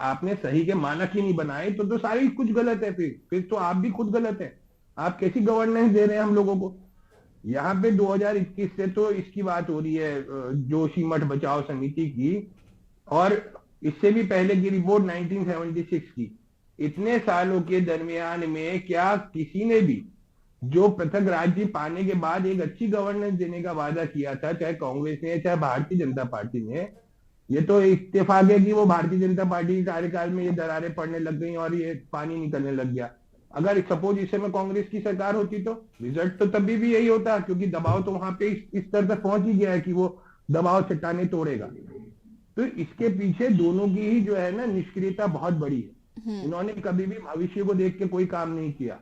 आपने सही के मानक ही नहीं बनाए तो सारी कुछ गलत है। फिर तो आप भी खुद गलत है। आप कैसी गवर्नेंस दे रहे हैं हम लोगों को। यहाँ पे 2021 से तो इसकी बात हो रही है जोशीमठ बचाओ समिति की, और इससे भी पहले की रिपोर्ट 1976 की। इतने सालों के दरमियान में क्या किसी ने भी जो पृथक राज्य पाने के बाद एक अच्छी गवर्नेंस देने का वादा किया था, चाहे कांग्रेस ने चाहे भारतीय जनता पार्टी ने, ये तो इत्तेफाक है कि वो भारतीय जनता पार्टी के कार्यकाल में ये दरारें पड़ने लग गई और ये पानी निकलने लग गया। अगर सपोज इस समय कांग्रेस की सरकार होती तो रिजल्ट तो तभी भी यही होता, क्योंकि दबाव तो वहां पे इस स्तर तक पहुंच ही गया है कि वो दबाव चट्टाने तोड़ेगा। तो इसके पीछे दोनों की ही जो है ना निष्क्रियता बहुत बड़ी है। इन्होंने कभी भी भविष्य को देख के कोई काम नहीं किया।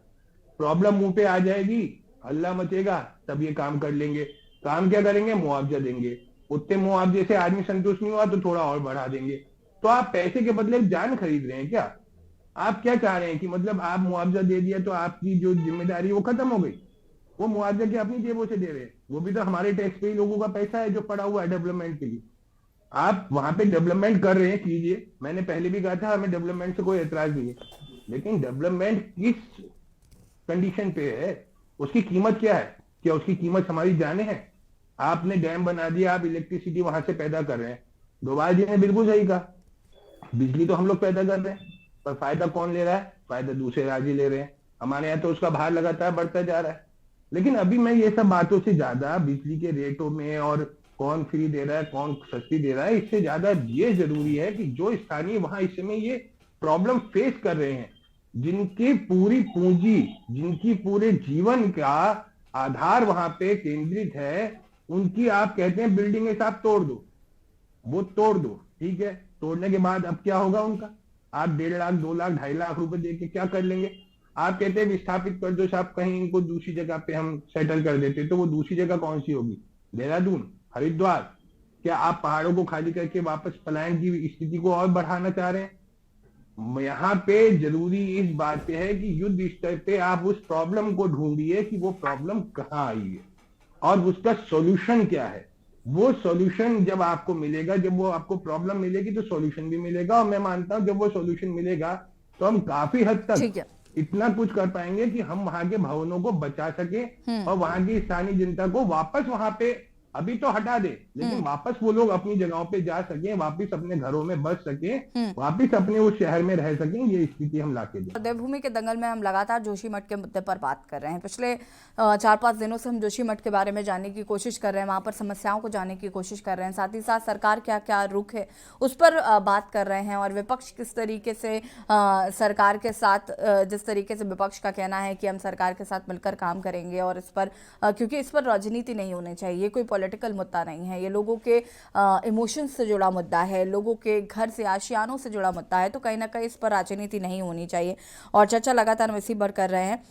प्रॉब्लम मुंह पे आ जाएगी, हल्ला मचेगा, तब ये काम कर लेंगे। काम क्या करेंगे, मुआवजा देंगे। उतने मुआवजे से आदमी संतुष्ट नहीं हुआ तो थोड़ा और बढ़ा देंगे। तो आप पैसे के बदले जान खरीद रहे हैं क्या? आप क्या चाह रहे हैं कि मतलब आप मुआवजा दे दिया तो आपकी जो जिम्मेदारी वो खत्म हो गई? वो मुआवजा की अपनी जेबों से दे रहे हैं, वो भी तो हमारे टैक्स पेई लोगों का पैसा है जो पड़ा हुआ है डेवलपमेंट के लिए। आप वहां पे डेवलपमेंट कर रहे हैं, कीजिए। मैंने पहले भी कहा था हमें डेवलपमेंट से कोई एतराज नहीं है, लेकिन डेवलपमेंट किस कंडीशन पे है, उसकी कीमत क्या है? क्या उसकी कीमत हमारी जाने है? आपने डैम बना दिया, आप इलेक्ट्रिसिटी वहां से पैदा कर रहे हैं। दोबारा जी ने बिल्कुल सही कहा, बिजली तो हम लोग पैदा कर रहे हैं, पर फायदा कौन ले रहा है? फायदा दूसरे राज्य ले रहे हैं। हमारे यहाँ तो उसका भार लगातार बढ़ता जा रहा है। लेकिन अभी मैं ये सब बातों से ज्यादा बिजली के रेटों में और कौन फ्री दे रहा है कौन सस्ती दे रहा है, इससे ज्यादा ये जरूरी है कि जो स्थानीय वहां इस समय ये प्रॉब्लम फेस कर रहे हैं, जिनकी पूरी पूंजी, जिनकी पूरे जीवन का आधार वहां पे केंद्रित है, उनकी आप कहते हैं बिल्डिंग साहब तोड़ दो, वो तोड़ दो, ठीक है। तोड़ने के बाद अब क्या होगा उनका? आप 1.5 लाख 2 लाख 2.5 लाख रुपए देके क्या कर लेंगे? आप कहते हैं विस्थापित कर दो साहब, कहीं इनको दूसरी जगह पे हम सेटल कर देते, तो वो दूसरी जगह कौन सी होगी? देहरादून, हरिद्वार? क्या आप पहाड़ों को खाली करके वापस पलायन की स्थिति को और बढ़ाना चाह रहे हैं? यहाँ पे जरूरी इस बात पे है कि युद्ध स्तर पे आप उस प्रॉब्लम को ढूंढिए कि वो प्रॉब्लम कहाँ आई है और उसका सॉल्यूशन क्या है। वो सॉल्यूशन जब आपको मिलेगा, जब वो आपको प्रॉब्लम मिलेगी तो सॉल्यूशन भी मिलेगा। और मैं मानता हूं जब वो सॉल्यूशन मिलेगा तो हम काफी हद तक इतना कुछ कर पाएंगे कि हम वहां के भवनों को बचा सके और वहां की स्थानीय जनता को वापस वहां पे अभी तो हटा दे, लेकिन वापस वो लोग अपनी जगहों पे जा सके, वापस अपने घरों में बस सके, वापस अपने उस शहर में रह सकें, ये स्थिति हम ला के दें। देवभूमि के दंगल में हम लगातार जोशीमठ के मुद्दे पर बात कर रहे हैं। पिछले 4-5 दिनों से हम जोशीमठ के बारे में जानने की कोशिश कर रहे हैं, वहाँ पर समस्याओं को जानने की कोशिश कर रहे हैं, साथ ही साथ सरकार क्या क्या रुख है उस पर बात कर रहे हैं, और विपक्ष किस तरीके से सरकार के साथ, जिस तरीके से विपक्ष का कहना है कि हम सरकार के साथ मिलकर काम करेंगे, और इस पर क्योंकि इस पर राजनीति नहीं होनी चाहिए, कोई पॉलिटिकल मुद्दा नहीं है, ये लोगों के इमोशंस से जुड़ा मुद्दा है, लोगों के घर से आशियानों से जुड़ा मुद्दा है, तो कहीं ना कहीं इस पर राजनीति नहीं होनी चाहिए। और चर्चा लगातार हम इसी पर कर रहे हैं।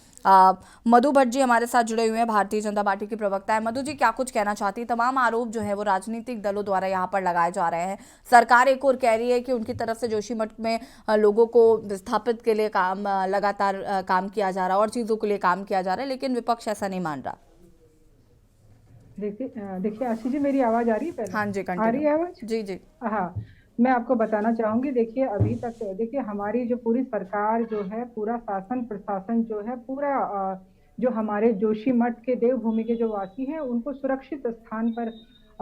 मधु भट्ट जी हमारे साथ जुड़े हुए हैं, भारतीय जनता पार्टी की प्रवक्ता है। मधु जी, क्या कुछ कहना चाहती है? तमाम आरोप जो है वो राजनीतिक दलों द्वारा यहाँ पर लगाए जा रहे हैं। सरकार एक और कह रही है कि उनकी तरफ से जोशीमठ में लोगों को विस्थापित के लिए काम लगातार काम किया जा रहा है और चीज़ों के लिए काम किया जा रहा है, लेकिन विपक्ष ऐसा नहीं मान रहा। देखिए आशीष जी, मेरी आवाज आ रही है पहले? हाँ जी, आ रही है आवाज? जी जी। हाँ, मैं आपको बताना चाहूंगी। देखिए अभी तक देखिए हमारी जो पूरी सरकार जो है, पूरा शासन प्रशासन जो है, पूरा जो हमारे जोशीमठ के देवभूमि के जो वासी हैं उनको सुरक्षित स्थान पर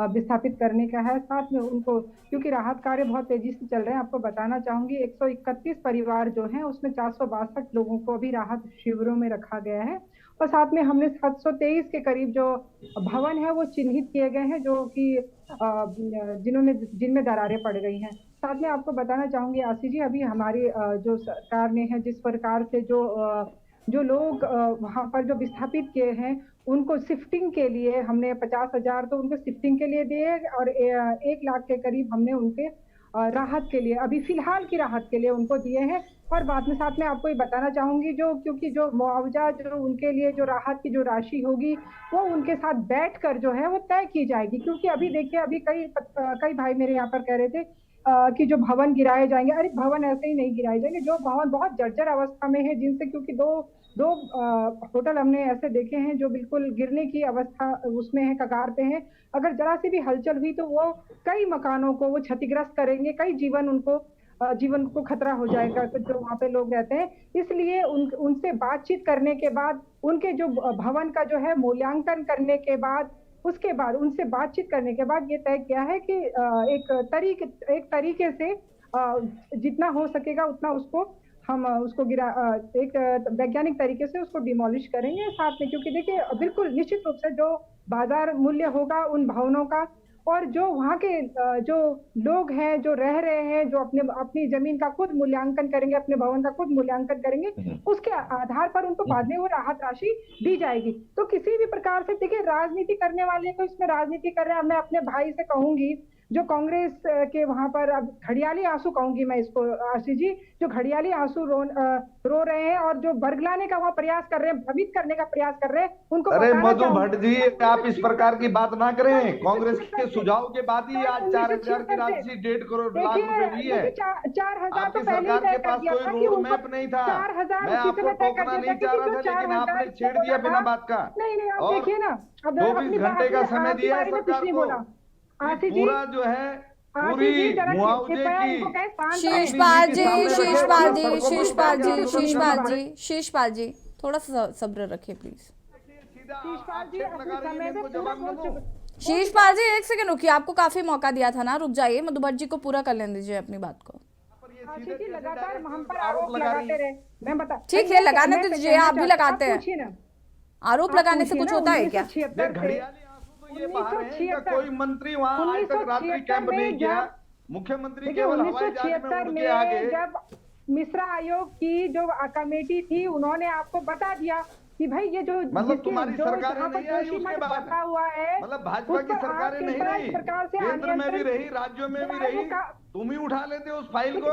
विस्थापित करने का है। साथ में उनको, क्योंकि राहत कार्य बहुत तेजी से चल रहे हैं, आपको बताना चाहूंगी 131 परिवार जो हैं उसमें 462 लोगों को अभी राहत शिविरों में रखा गया है, और साथ में हमने 723 के करीब जो भवन है वो चिन्हित किए गए हैं, जो कि जिनमें दरारें पड़ गई हैं। साथ में आपको बताना चाहूंगी आशीष जी, अभी हमारी जो सरकार ने है, जिस प्रकार से जो लोग वहां पर जो विस्थापित किए हैं उनको शिफ्टिंग के लिए हमने 50,000 तो उनको शिफ्टिंग के लिए दिए, और 1 लाख के करीब हमने उनके राहत के लिए, अभी फिलहाल की राहत के लिए उनको दिए हैं। और बाद में साथ में आपको ये बताना चाहूंगी, क्योंकि जो मुआवजा जो उनके लिए जो राहत की जो राशि होगी वो उनके साथ बैठकर जो है वो तय की जाएगी। क्योंकि अभी देखिए, अभी कई भाई मेरे यहाँ पर कह रहे थे कि जो भवन गिराए जाएंगे। अरे भवन ऐसे ही नहीं गिराए जाएंगे, जो भवन बहुत जर्जर अवस्था में है, जिनसे क्योंकि दो होटल हमने ऐसे देखे हैं जो बिल्कुल गिरने की अवस्था उसमें है, कगार पे है। अगर जरा सी भी हलचल हुई तो वो कई मकानों को वो क्षतिग्रस्त करेंगे, कई जीवन को खतरा हो जाएगा तो जो वहाँ पे लोग रहते हैं। इसलिए उनसे बातचीत करने के बाद, उनके जो भवन का जो है मूल्यांकन करने के बाद, उसके बाद उनसे बातचीत करने के बाद ये तय किया है कि एक तरीके से जितना हो सकेगा उतना हम उसको एक वैज्ञानिक तरीके से उसको डिमोलिश करेंगे साथ में। क्योंकि देखिए बिल्कुल निश्चित रूप से जो बाजार मूल्य होगा उन भवनों का, और जो वहाँ के जो लोग हैं जो रह रहे हैं, जो अपनी जमीन का खुद मूल्यांकन करेंगे, अपने भवन का खुद मूल्यांकन करेंगे, उसके आधार पर उनको बाद में वो राहत राशि दी जाएगी। तो किसी भी प्रकार से देखिए राजनीति करने वाले को इसमें राजनीति कर रहे हैं। मैं अपने भाई से कहूंगी जो कांग्रेस के वहां पर, अब घड़ियाली आंसू कहूंगी मैं इसको आशीष जी, जो घड़ियाली आंसू रो रहे हैं और जो बरगलाने का वहाँ प्रयास कर रहे हैं, भ्रमित करने का प्रयास कर रहे हैं, उनको अरे मधु भट्ट जी, आप इस प्रकार की बात ना करें। कांग्रेस के सुझाव के बाद ही आज 4,000 की राशि 1.5 करोड़ लाख रुपए हुई है। 4,000 तो आपकी सरकार के पास कोई रोड मैप नहीं था। मैं आपको टोकना नहीं चाह रहा था, लेकिन आपने छेड़ दिया बिना बात का। नहीं, अब देखिए ना, 24 घंटे का समय दिया है सरकार को। पूरा जो है पूरी मुआवजे की। शीशपाल जी थोड़ा सा सब्र रखिए प्लीज। शीशपाल जी 1 सेकंड रुकिए, आपको काफी मौका दिया था ना, रुक जाइए। मधु भट्ट जी को पूरा कर लेने दीजिए अपनी बात को। लगातार हम पर आरोप लगाते रहे, मैं बता, ठीक है लगाने दीजिए, आप भी लगाते हैं। आरोप लगाने से कुछ होता है क्या? ये बाहर है कि कोई मंत्री वहां आज तक रात्रि कैंप नहीं किया। मुख्यमंत्री केवल हवाई जहाज में उड़ के आ गए। जब मिश्रा आयोग की जो कमेटी थी, उन्होंने आपको बता दिया कि भाई ये जो मतलब तुम्हारी सरकारें नहीं आई उसके बाद हुआ है, मतलब भाजपा की सरकारें नहीं रही, केंद्र में भी रही, राज्यों में भी रही, तुम ही उठा लेते उस फाइल को।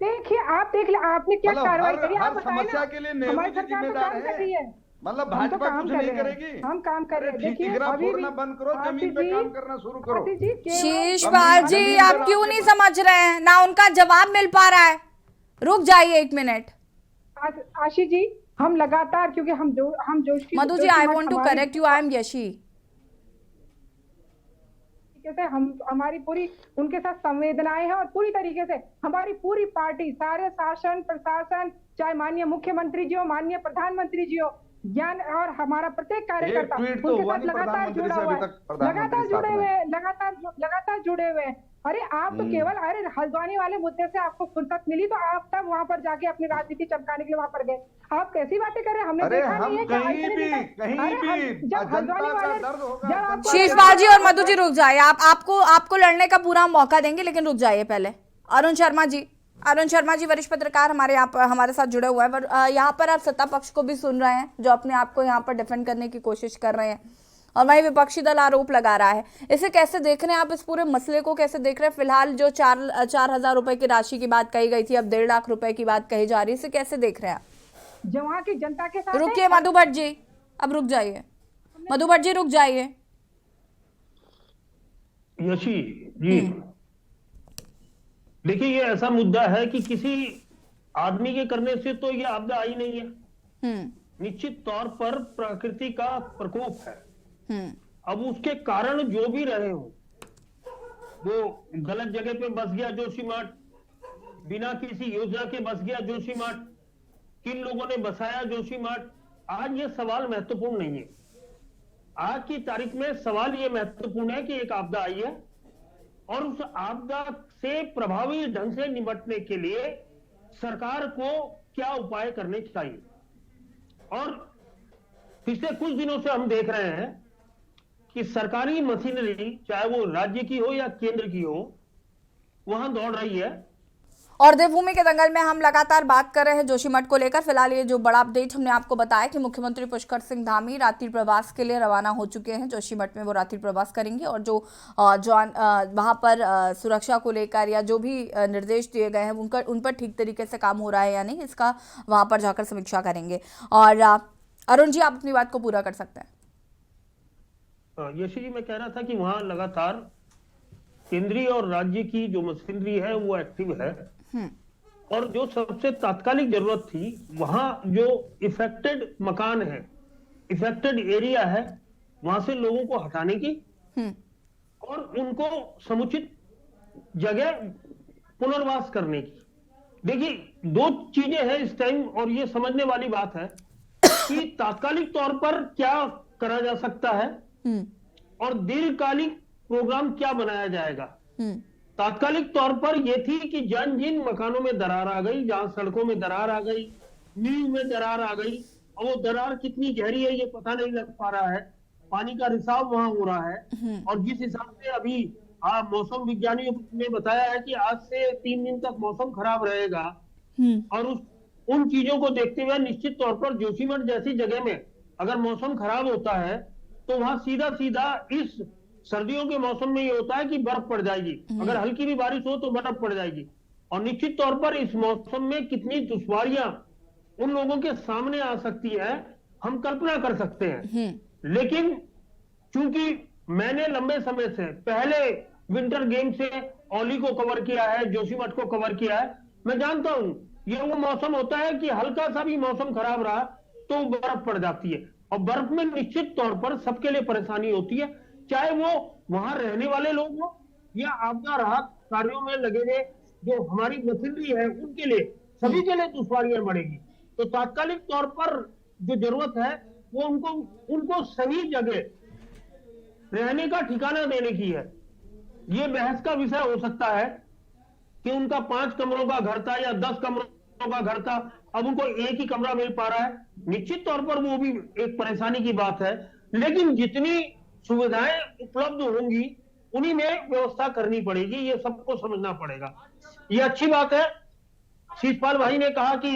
देखिए आप देख ले, आपने क्या कार्रवाई करी? हर समस्या के लिए नेहरू जी जिम्मेदार है। मतलब भाजपा कुछ नहीं करेगी, हम काम कर रहे हैं। देखिए अभी बंद करो, जमीन पे काम करना शुरू करो। शीशपाल जी आप क्यों नहीं समझ रहे हैं ना, उनका जवाब मिल पा रहा है। रुक जाइए 1 मिनट। आशीष जी हम लगातार, क्योंकि हम जोश Madhu ji I want to correct you, I am Yashi. हमारी पूरी उनके साथ संवेदनाएं हैं और पूरी तरीके से हमारी पूरी पार्टी, सारे शासन प्रशासन, चाहे माननीय मुख्यमंत्री जी हो, माननीय प्रधानमंत्री जी हो, ज्ञान और हमारा प्रत्येक कार्यकर्ता ट्वीट तो उनके हुआ साथ नहीं लगातार प्रधानमंत्री जुड़ा से हुआ अभी है, तक, प्रधानमंत्री लगातार साथ जुड़े में। हुए हैं, लगातार जुड़े हुए हैं। अरे आप तो केवल अरे हल्द्वानी वाले मुद्दे से आपको फुर्सत मिली तो आप तब वहां पर जाके अपनी राजनीति चमकाने के लिए वहां पर गए। आप कैसी बातें कर रहे हैं? हमने अरे देखा हम नहीं है कि कहीं इतने भी दिन तक- कहीं अरे भी जब हल्द्वानी जनता का वाले दर्द होगा, जब आपको शीशपाल जी और मधु जी रुक जाइए, आपको लड़ने का पूरा मौका देंगे, लेकिन रुक जाइए पहले। अरुण शर्मा जी वरिष्ठ पत्रकार हमारे साथ जुड़े हुए हैं। यहाँ पर आप सत्ता पक्ष को भी सुन रहे हैं जो अपने आप को यहाँ पर डिफेंड करने की कोशिश कर रहे हैं, और वहीं विपक्षी दल आरोप लगा रहा है। इसे कैसे देख रहे हैं आप? इस पूरे मसले को कैसे देख रहे हैं? फिलहाल जो 4,000 रुपए की राशि की बात कही गई थी, अब 1.5 लाख रुपए की बात कही जा रही है, इसे कैसे देख रहे हैं आप? जो वहाँ की जनता के साथ रुकिए मधु भट्ट जी, अब रुक जाइए। मधु भट्ट जी रुक जाइए। यशी जी, देखिए ये ऐसा मुद्दा है कि किसी आदमी के करने से तो ये आपदा आई नहीं है। निश्चित तौर पर प्रकृति का प्रकोप है। अब उसके कारण जो भी रहे हो, वो गलत जगह पे बस गया जोशीमठ, बिना किसी योजना के बस गया जोशीमठ, किन लोगों ने बसाया जोशीमठ, आज ये सवाल महत्वपूर्ण नहीं है। आज की तारीख में सवाल ये महत्वपूर्ण है कि एक आपदा आई है और उस आपदा से प्रभावी ढंग से निपटने के लिए सरकार को क्या उपाय करने चाहिए। और पिछले कुछ दिनों से हम देख रहे हैं कि सरकारी मशीनरी, चाहे वो राज्य की हो या केंद्र की हो, वहां दौड़ रही है। और देवभूमि के दंगल में हम लगातार बात कर रहे हैं जोशीमठ को लेकर। फिलहाल ये जो बड़ा अपडेट हमने आपको बताया कि मुख्यमंत्री पुष्कर सिंह धामी रात्रि प्रवास के लिए रवाना हो चुके हैं। जोशीमठ में वो रात्रि प्रवास करेंगे और जो वहां पर सुरक्षा को लेकर या जो भी निर्देश दिए गए हैं उन पर ठीक तरीके से काम हो रहा है या नहीं, इसका वहां पर जाकर समीक्षा करेंगे। और अरुण जी, आप अपनी बात को पूरा कर सकते हैं। यशी जी, मैं कह रहा था कि वहां लगातार केंद्रीय और राज्य की जो मशीनरी है वो एक्टिव है, और जो सबसे तात्कालिक जरूरत थी, वहां जो इफेक्टेड मकान है, इफेक्टेड एरिया है, वहां से लोगों को हटाने की और उनको समुचित जगह पुनर्वास करने की। देखिए, दो चीजें हैं इस टाइम, और ये समझने वाली बात है कि तात्कालिक तौर पर क्या करा जा सकता है और दीर्घकालिक प्रोग्राम क्या बनाया जाएगा। तात्कालिक तौर पर यह थी कि जिन मकानों में दरार आ गई, जहां सड़कों में दरार आ गई, नींव में दरार आ गई, और वो दरार कितनी गहरी है ये पता नहीं लग पा रहा है, पानी का रिसाव वहां हो रहा है। और जिस हिसाब से अभी मौसम विज्ञानियों ने बताया है कि आज से 3 दिन तक मौसम खराब रहेगा, और उन चीजों को देखते हुए निश्चित तौर पर जोशीमठ जैसी जगह में अगर मौसम खराब होता है तो वहां सीधा इस सर्दियों के मौसम में ये होता है कि बर्फ पड़ जाएगी, अगर हल्की भी बारिश हो तो बर्फ पड़ जाएगी। और निश्चित तौर पर इस मौसम में कितनी दुश्वारियां उन लोगों के सामने आ सकती है, हम कल्पना कर सकते हैं। लेकिन चूंकि मैंने लंबे समय से पहले विंटर गेम से ओली को कवर किया है, जोशीमठ को कवर किया है, मैं जानता हूं ये वो मौसम होता है कि हल्का सा भी मौसम खराब रहा तो बर्फ पड़ जाती है, और बर्फ में निश्चित तौर पर सबके लिए परेशानी होती है, चाहे वो वहां रहने वाले लोग हो या आपदा राहत कार्यों में लगे हुए जो हमारी मशीनरी है, उनके लिए, सभी के लिए दुश्वारियां बढ़ेगी। तो तात्कालिक तौर पर जो जरूरत है वो उनको सही जगह रहने का ठिकाना देने की है। ये बहस का विषय हो सकता है कि उनका 5 कमरों का घर था या 10 कमरों का घर था, अब उनको एक ही कमरा मिल पा रहा है। निश्चित तौर पर वो भी एक परेशानी की बात है, लेकिन जितनी सुविधाएं उपलब्ध होंगी उन्हीं में व्यवस्था करनी पड़ेगी, ये सबको समझना पड़ेगा। ये अच्छी बात है, शीशपाल भाई ने कहा कि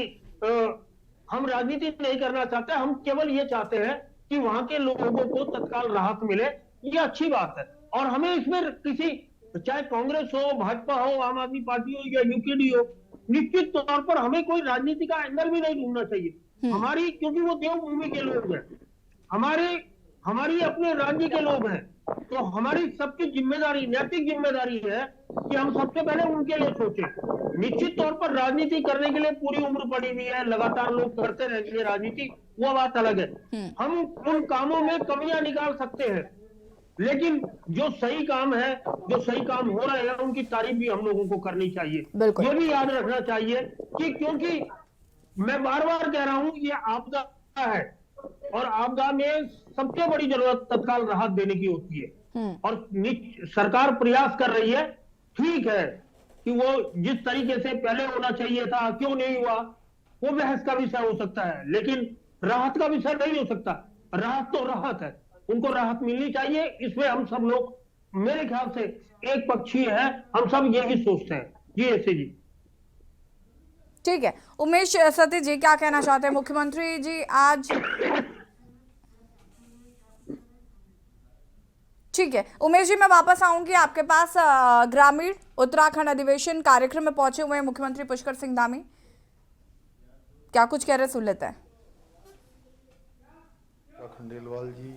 हम राजनीति नहीं करना चाहते, हम केवल ये चाहते हैं कि वहां के लोगों को तत्काल राहत मिले, ये अच्छी बात है। और हमें इसमें किसी, चाहे कांग्रेस हो, भाजपा हो, आम आदमी पार्टी हो या यूकेडी हो, निश्चित तौर पर हमें कोई राजनीति का एंगल भी नहीं ढूंढना चाहिए। हमारी, क्योंकि वो देवभूमि के लोग हैं, हमारी अपने राज्य के लोग हैं, तो हमारी सबकी जिम्मेदारी, नैतिक जिम्मेदारी है कि हम सबसे पहले उनके लिए सोचें। निश्चित तौर पर राजनीति करने के लिए पूरी उम्र पड़ी हुई है, लगातार लोग करते रहेंगे राजनीति, वो बात अलग है। हम उन कामों में कमियां निकाल सकते हैं, लेकिन जो सही काम है, जो सही काम हो रहे हैं, उनकी तारीफ भी हम लोगों को करनी चाहिए। ये भी याद रखना चाहिए कि क्योंकि मैं बार बार कह रहा हूं ये आपदा है, और आपदा में सबसे बड़ी जरूरत तत्काल राहत देने की होती है। और सरकार प्रयास कर रही है, ठीक है कि वो जिस तरीके से पहले होना चाहिए था क्यों नहीं हुआ, वो बहस का विषय हो सकता है, लेकिन राहत का विषय नहीं हो सकता। राहत तो राहत है, उनको राहत मिलनी चाहिए। इसमें हम सब लोग मेरे ख्याल से एक पक्षी है, हम सब यही सोचते हैं। जी ऐसे जी। ठीक है, उमेश सती जी क्या कहना चाहते हैं? मुख्यमंत्री जी आज, ठीक है उमेश जी, मैं वापस आऊंगी आपके पास। ग्रामीण उत्तराखंड अधिवेशन कार्यक्रम में पहुंचे हुए हैं मुख्यमंत्री पुष्कर सिंह धामी, क्या कुछ कह रहे सुन लेते हैं। खंडेलवाल जी,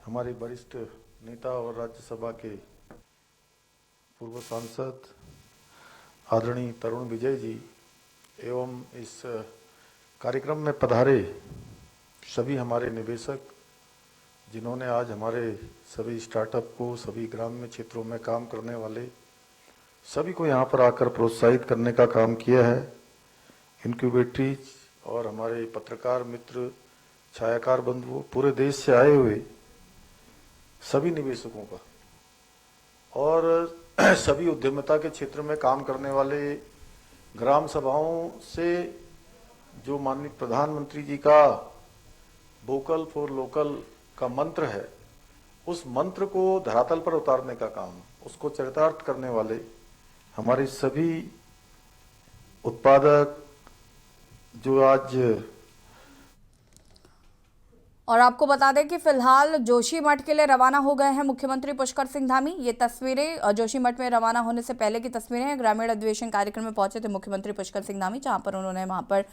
हमारे वरिष्ठ नेता और राज्यसभा के पूर्व सांसद आदरणीय तरुण विजय जी एवं इस कार्यक्रम में पधारे सभी हमारे निवेशक, जिन्होंने आज हमारे सभी स्टार्टअप को, सभी ग्रामीण क्षेत्रों में काम करने वाले सभी को यहाँ पर आकर प्रोत्साहित करने का काम किया है। इनक्यूबेटरीज और हमारे पत्रकार मित्र, छायाकार बंधुओं, पूरे देश से आए हुए सभी निवेशकों का और सभी उद्यमिता के क्षेत्र में काम करने वाले ग्राम सभाओं से जो माननीय प्रधानमंत्री जी का वोकल फॉर लोकल का मंत्र है, उस मंत्र को धरातल पर उतारने का काम, उसको चरितार्थ करने वाले हमारे सभी उत्पादक जो आज, और आपको बता दें कि फिलहाल जोशीमठ के लिए रवाना हो गए हैं मुख्यमंत्री पुष्कर सिंह धामी। ये तस्वीरें जोशीमठ में रवाना होने से पहले की तस्वीरें हैं। ग्रामीण अधिवेशन कार्यक्रम में पहुंचे थे मुख्यमंत्री पुष्कर सिंह धामी, जहां पर उन्होंने वहां पर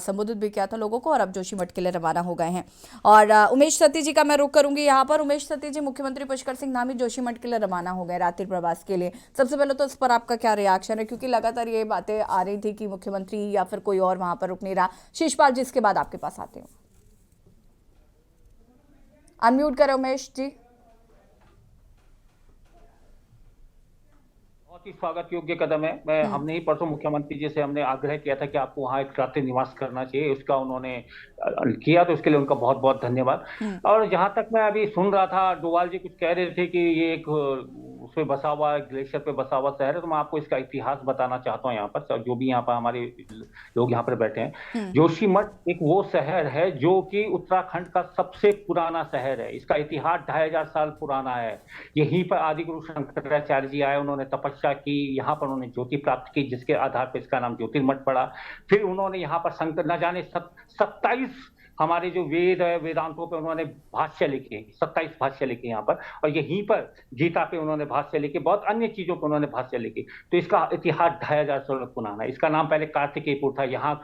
संबोधित भी किया था लोगों को, और अब जोशीमठ के लिए रवाना हो गए हैं। और उमेश सती जी का मैं रुख करूंगी यहाँ पर। उमेश सती जी, मुख्यमंत्री पुष्कर सिंह धामी जोशीमठ के लिए रवाना हो गए रात्रि प्रवास के लिए। सबसे पहले तो इस पर आपका क्या रिएक्शन है, क्योंकि लगातार ये बातें आ रही थी कि मुख्यमंत्री या फिर कोई और वहां पर रुक नहीं रहा। शिषपाल जी, इसके बाद आपके पास आते हो। अनम्यूट करें उमेश जी। बहुत ही स्वागत योग्य कदम है। हमने ही परसों मुख्यमंत्री जी से हमने आग्रह किया था कि आपको वहाँ एक रात्रि निवास करना चाहिए, उसका उन्होंने किया, तो उसके लिए उनका बहुत बहुत धन्यवाद। और जहां तक मैं अभी सुन रहा था, डोवाल जी कुछ कह रहे थे कि ये एक उसमें बसा हुआ, ग्लेशियर पे बसा हुआ शहर है, तो मैं आपको इसका इतिहास बताना चाहता हूँ यहाँ पर, जो भी यहाँ पर हमारे लोग यहाँ पर बैठे हैं। जोशीमठ एक वो शहर है जो कि उत्तराखंड का सबसे पुराना शहर है। इसका इतिहास 2500 साल पुराना है। यहीं पर आदि गुरु शंकराचार्य जी आए, उन्होंने तपस्या की, यहाँ पर उन्होंने ज्योति प्राप्त की, जिसके आधार पर इसका नाम ज्योतिर्मठ पड़ा। फिर उन्होंने यहाँ पर शंकर न जाने 27 हमारे जो वेद है, वेदांतों पे उन्होंने भाष्य लिखे, 27 भाष्य लिखे यहाँ पर, और यहीं पर गीता पे उन्होंने भाष्य लिखे, बहुत अन्य चीजों पे उन्होंने भाष्य लिखे। तो इसका इतिहास 2500 साल पुराना है। इसका नाम पहले कार्तिकेयपुर था। यहाँ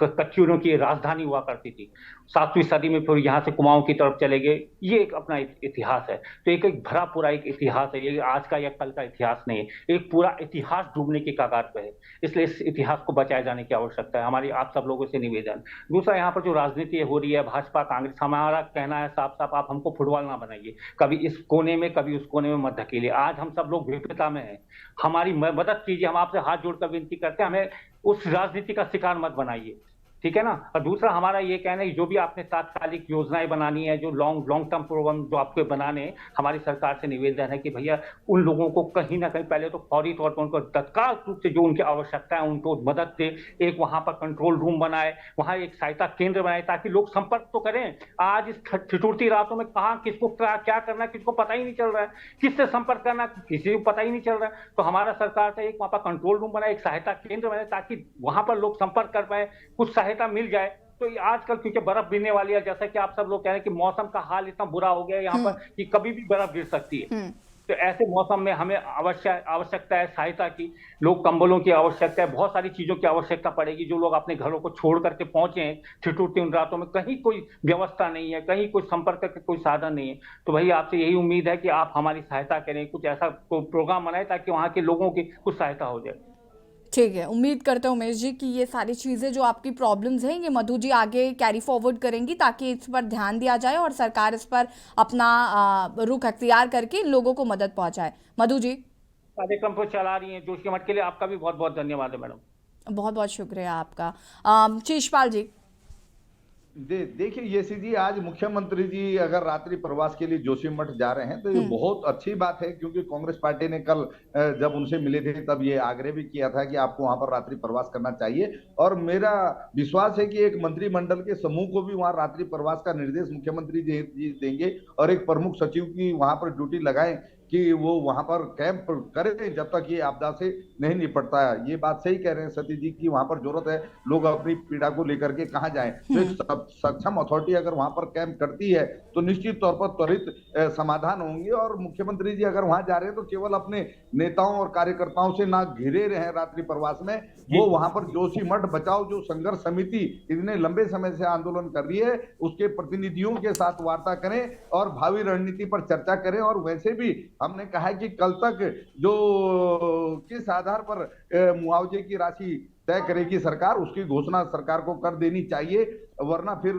कच्यूरों की राजधानी हुआ करती थी। 7वीं सदी में फिर यहाँ से कुमाऊं की तरफ चले गए। ये एक अपना इतिहास है। तो एक भरा पूरा एक इतिहास है। ये आज का या कल का इतिहास नहीं है, एक पूरा इतिहास डूबने के कगार पे है। इसलिए इस इतिहास को बचाए जाने की आवश्यकता है। हमारी आप सब लोगों से निवेदन। दूसरा, यहाँ पर जो राजनीति हो रही है, भाजपा कांग्रेस, हमारा कहना है साफ साफ, आप हमको फुटबॉल ना बनाइए, कभी इस कोने में कभी उस कोने में मत धकेलिए। आज हम सब लोग विफलता में हैं, हमारी मदद कीजिए। हम आपसे हाथ जोड़कर विनती करते हैं, हमें उस राजनीति का शिकार मत बनाइए, ठीक है ना। और दूसरा, हमारा ये कहना है कि जो भी आपने तात्कालिक योजनाएं बनानी है, जो लॉन्ग टर्म प्रोग्राम जो आपको बनाने, हमारी सरकार से निवेदन है कि भैया उन लोगों को कहीं ना कहीं पहले तो फौरी तौर पर उनको तत्काल रूप से जो उनकी आवश्यकता है उनको मदद दे। एक वहां पर कंट्रोल रूम बनाए, वहां एक सहायता केंद्र बनाए, ताकि लोग संपर्क तो करें। आज इस ठिठुरती रातों में कहाँ किसको क्या करना है, किसको पता ही नहीं चल रहा है, किससे संपर्क करना किसी को पता ही नहीं चल रहा है। तो हमारा सरकार से एक वहां पर कंट्रोल रूम बनाए, एक सहायता केंद्र बनाए, ताकि वहां पर लोग संपर्क कर पाए, कुछ सहायता मिल जाए। तो आजकल क्योंकि बर्फ गिरने वाली है, जैसा कि आप सब लोग कह रहे हैं कि मौसम का हाल इतना बुरा हो गया है यहाँ पर कि कभी भी बर्फ गिर सकती है। तो ऐसे मौसम में हमें आवश्यकता है सहायता की, लोग कंबलों की आवश्यकता है, बहुत सारी चीजों की आवश्यकता पड़ेगी। जो लोग अपने घरों को छोड़ करके पहुंचे हैं ठिठुरती उन रातों में, कहीं कोई व्यवस्था नहीं है, कहीं कोई संपर्क का कोई साधन नहीं है, तो भाई आपसे यही उम्मीद है कि आप हमारी सहायता करें, कुछ ऐसा प्रोग्राम बनाए ताकि वहां के लोगों की कुछ सहायता हो जाए। ठीक है, उम्मीद करते हैं उमेश जी कि ये सारी चीज़ें जो आपकी प्रॉब्लम्स हैं, ये मधु जी आगे कैरी फॉरवर्ड करेंगी, ताकि इस पर ध्यान दिया जाए और सरकार इस पर अपना रुख अख्तियार करके लोगों को मदद पहुंचाए। मधु जी, कार्यक्रम को चला रही हैं जोशीमठ के लिए, आपका भी बहुत बहुत धन्यवाद है मैडम। बहुत बहुत शुक्रिया आपका। शिषपाल जी। देखिए येसी जी, आज मुख्यमंत्री जी अगर रात्रि प्रवास के लिए जोशीमठ जा रहे हैं तो ये बहुत अच्छी बात है, क्योंकि कांग्रेस पार्टी ने कल जब उनसे मिले थे तब ये आग्रह भी किया था कि आपको वहां पर रात्रि प्रवास करना चाहिए। और मेरा विश्वास है कि एक मंत्रिमंडल के समूह को भी वहां रात्रि प्रवास का निर्देश मुख्यमंत्री जी देंगे और एक प्रमुख सचिव की वहां पर ड्यूटी लगाएं कि वो वहां पर कैंप करें जब तक ये आपदा से नहीं निपटता है। ये बात सही कह रहे हैं सतीश जी की वहां पर जरूरत है, लोग अपनी पीड़ा को लेकर के कहाँ जाएं। तो एक सक्षम अथॉरिटी अगर वहां पर कैंप करती है तो निश्चित तौर पर त्वरित समाधान होंगे। और मुख्यमंत्री जी अगर वहां जा रहे हैं तो केवल अपने नेताओं और कार्यकर्ताओं से ना घिरे रहे रात्रि प्रवास में, वो वहां पर जोशीमठ बचाओ जो संघर्ष समिति इतने लंबे समय से आंदोलन कर रही है उसके प्रतिनिधियों के साथ वार्ता करें और भावी रणनीति पर चर्चा करें। और वैसे भी हमने कहा है कि कल तक जो किस आधार पर मुआवजे की राशि तय करेगी सरकार, उसकी घोषणा सरकार को कर देनी चाहिए, वरना फिर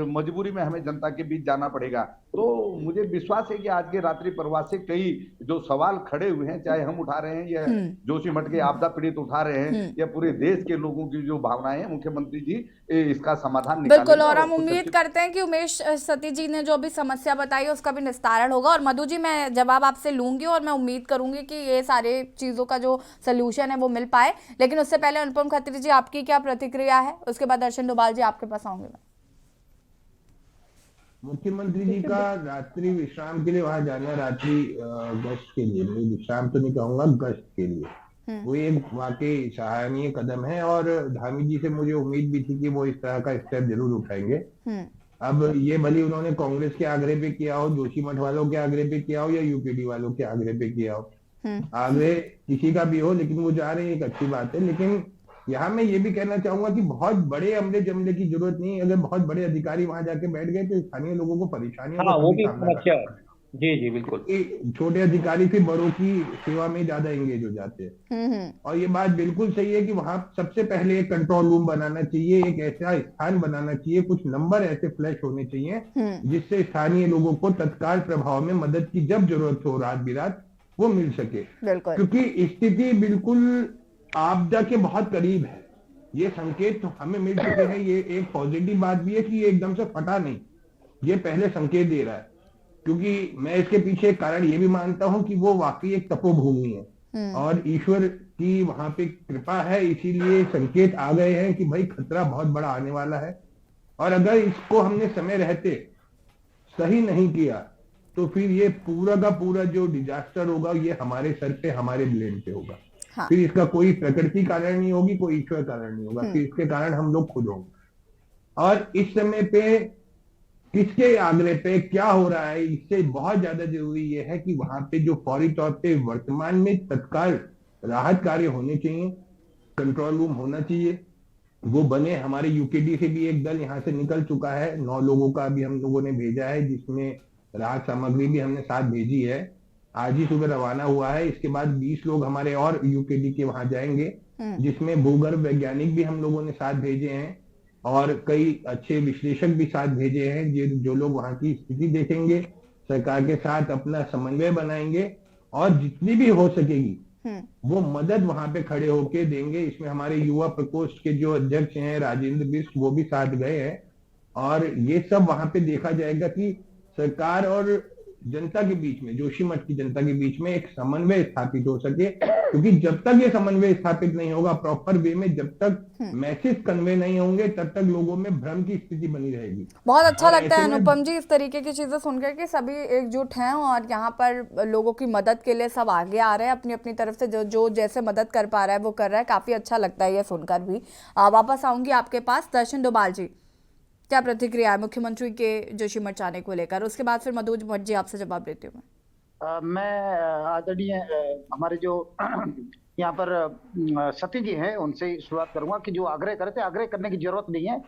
मजबूरी में हमें जनता के बीच जाना पड़ेगा। तो मुझे विश्वास है कि आज के रात्रि प्रवास से कई जो सवाल खड़े हुए हैं, चाहे हम उठा रहे हैं या जोशीमठ के आपदा पीड़ित उठा रहे हैं या पूरे देश के लोगों की जो भावनाएं हैं, मुख्यमंत्री जी इसका समाधान निकालेंगे। बिल्कुल, और हम उम्मीद करते हैं कि उमेश सतीश जी ने जो भी समस्या बताई है उसका भी निस्तारण होगा। और मधु जी, मैं जवाब आपसे लूंगी और मैं उम्मीद करूंगी कि ये सारे चीजों का जो सोल्यूशन है वो मिल पाए। लेकिन उससे पहले अनुपम खत्री जी, आपकी क्या प्रतिक्रिया है? उसके बाद दर्शन डोभाल जी आपके पास आऊंगे। मुख्यमंत्री जी का रात्रि विश्राम के लिए वहां जाना, रात्रि गश्त के लिए, मैं विश्राम तो नहीं कहूंगा, गश्त के लिए, वो एक वाकई सराहनीय कदम है। और धामी जी से मुझे उम्मीद भी थी कि वो इस तरह का स्टेप जरूर उठाएंगे। अब ये भले उन्होंने कांग्रेस के आग्रह पे किया हो, जोशीमठ वालों के आग्रह पे किया हो या यूपीडी वालों के आग्रह पे किया हो, आग्रह किसी का भी हो, लेकिन वो जा रहे हैं, एक अच्छी बात है। लेकिन यहाँ मैं ये भी कहना चाहूंगा कि बहुत बड़े अमले जमले की जरूरत नहीं। अगर बहुत बड़े अधिकारी वहां जाके बैठ गए तो स्थानीय लोगों को परेशानियों का वो भी सामना समस्या करना है। जी जी बिल्कुल। छोटे अधिकारी फिर बड़ों की सेवा में ज्यादा एंगेज हो जाते हैं। और ये बात बिल्कुल सही है कि वहां सबसे पहले एक कंट्रोल रूम बनाना चाहिए, एक ऐसा स्थान बनाना चाहिए, कुछ नंबर ऐसे फ्लैश होने चाहिए जिससे स्थानीय लोगों को तत्काल प्रभाव में मदद की जब जरूरत हो रात बिरात वो मिल सके। क्योंकि स्थिति बिल्कुल आपदा के बहुत करीब है। ये संकेत तो हमें मिल चुके हैं। ये एक पॉजिटिव बात भी है कि ये एकदम से फटा नहीं, ये पहले संकेत दे रहा है। क्योंकि मैं इसके पीछे एक कारण ये भी मानता हूं कि वो वाकई एक तपोभूमि है और ईश्वर की वहां पे कृपा है, इसीलिए संकेत आ गए हैं कि भाई खतरा बहुत बड़ा आने वाला है। और अगर इसको हमने समय रहते सही नहीं किया तो फिर ये पूरा का पूरा जो डिजास्टर होगा ये हमारे सर पे, हमारे ब्लेम पे होगा। फिर इसका कोई प्रकृति कारण नहीं होगी, कोई ईश्वर कारण नहीं होगा, फिर इसके कारण हम लोग खुद होंगे। और इस समय पे किसके आग्रह पे क्या हो रहा है, इससे बहुत ज्यादा जरूरी ये है कि वहां पे जो फौरी तौर पे वर्तमान में तत्काल राहत कार्य होने चाहिए, कंट्रोल रूम होना चाहिए, वो बने। हमारे यूकेडी से भी एक दल यहाँ से निकल चुका है, 9 लोगों का भी हम लोगों ने भेजा है, जिसमें राहत सामग्री भी हमने साथ भेजी है। आज ही सुबह रवाना हुआ है। इसके बाद 20 लोग हमारे और यूकेडी के वहां जाएंगे, जिसमें भूगर्भ वैज्ञानिक भी हम लोगों ने साथ भेजे हैं और कई अच्छे विश्लेषक भी साथ भेजे हैं, जो लोग वहां की स्थिति देखेंगे, सरकार के साथ अपना समन्वय बनाएंगे और जितनी भी हो सकेगी वो मदद वहां पे खड़े होके देंगे। इसमें हमारे युवा प्रकोष्ठ के जो अध्यक्ष हैं राजेंद्र बिष्ट, वो भी साथ गए हैं। और ये सब वहां पे देखा जाएगा कि सरकार और जनता के बीच में, जोशीमठ की जनता के बीच में एक समन्वय स्थापित हो सके। क्योंकि जब तक ये समन्वय स्थापित नहीं होगा प्रॉपर वे में, जब तक मैसेज कन्वे नहीं होंगे, तब तक लोगों में भ्रम की स्थिति बनी रहेगी। बहुत अच्छा लगता है अनुपम जी इस तरीके की चीजें सुनकर कि सभी एकजुट हैं और यहाँ पर लोगों की मदद के लिए सब आगे आ रहे हैं, अपनी अपनी तरफ से जो जैसे मदद कर पा रहा है वो कर रहा है। काफी अच्छा लगता है ये सुनकर भी। वापस आऊंगी आपके पास। दर्शन डोभाल जी, क्या प्रतिक्रिया है मुख्यमंत्री के जोशीमठ जाने को लेकर? उसके बाद फिर मधु भट्ट जी आपसे जवाब देती हूँ। मैं आदरणीय हमारे जो यहाँ पर सतीश जी हैं उनसे शुरुआत करूंगा कि जो आग्रह करे थे, आग्रह करने की जरूरत नहीं है।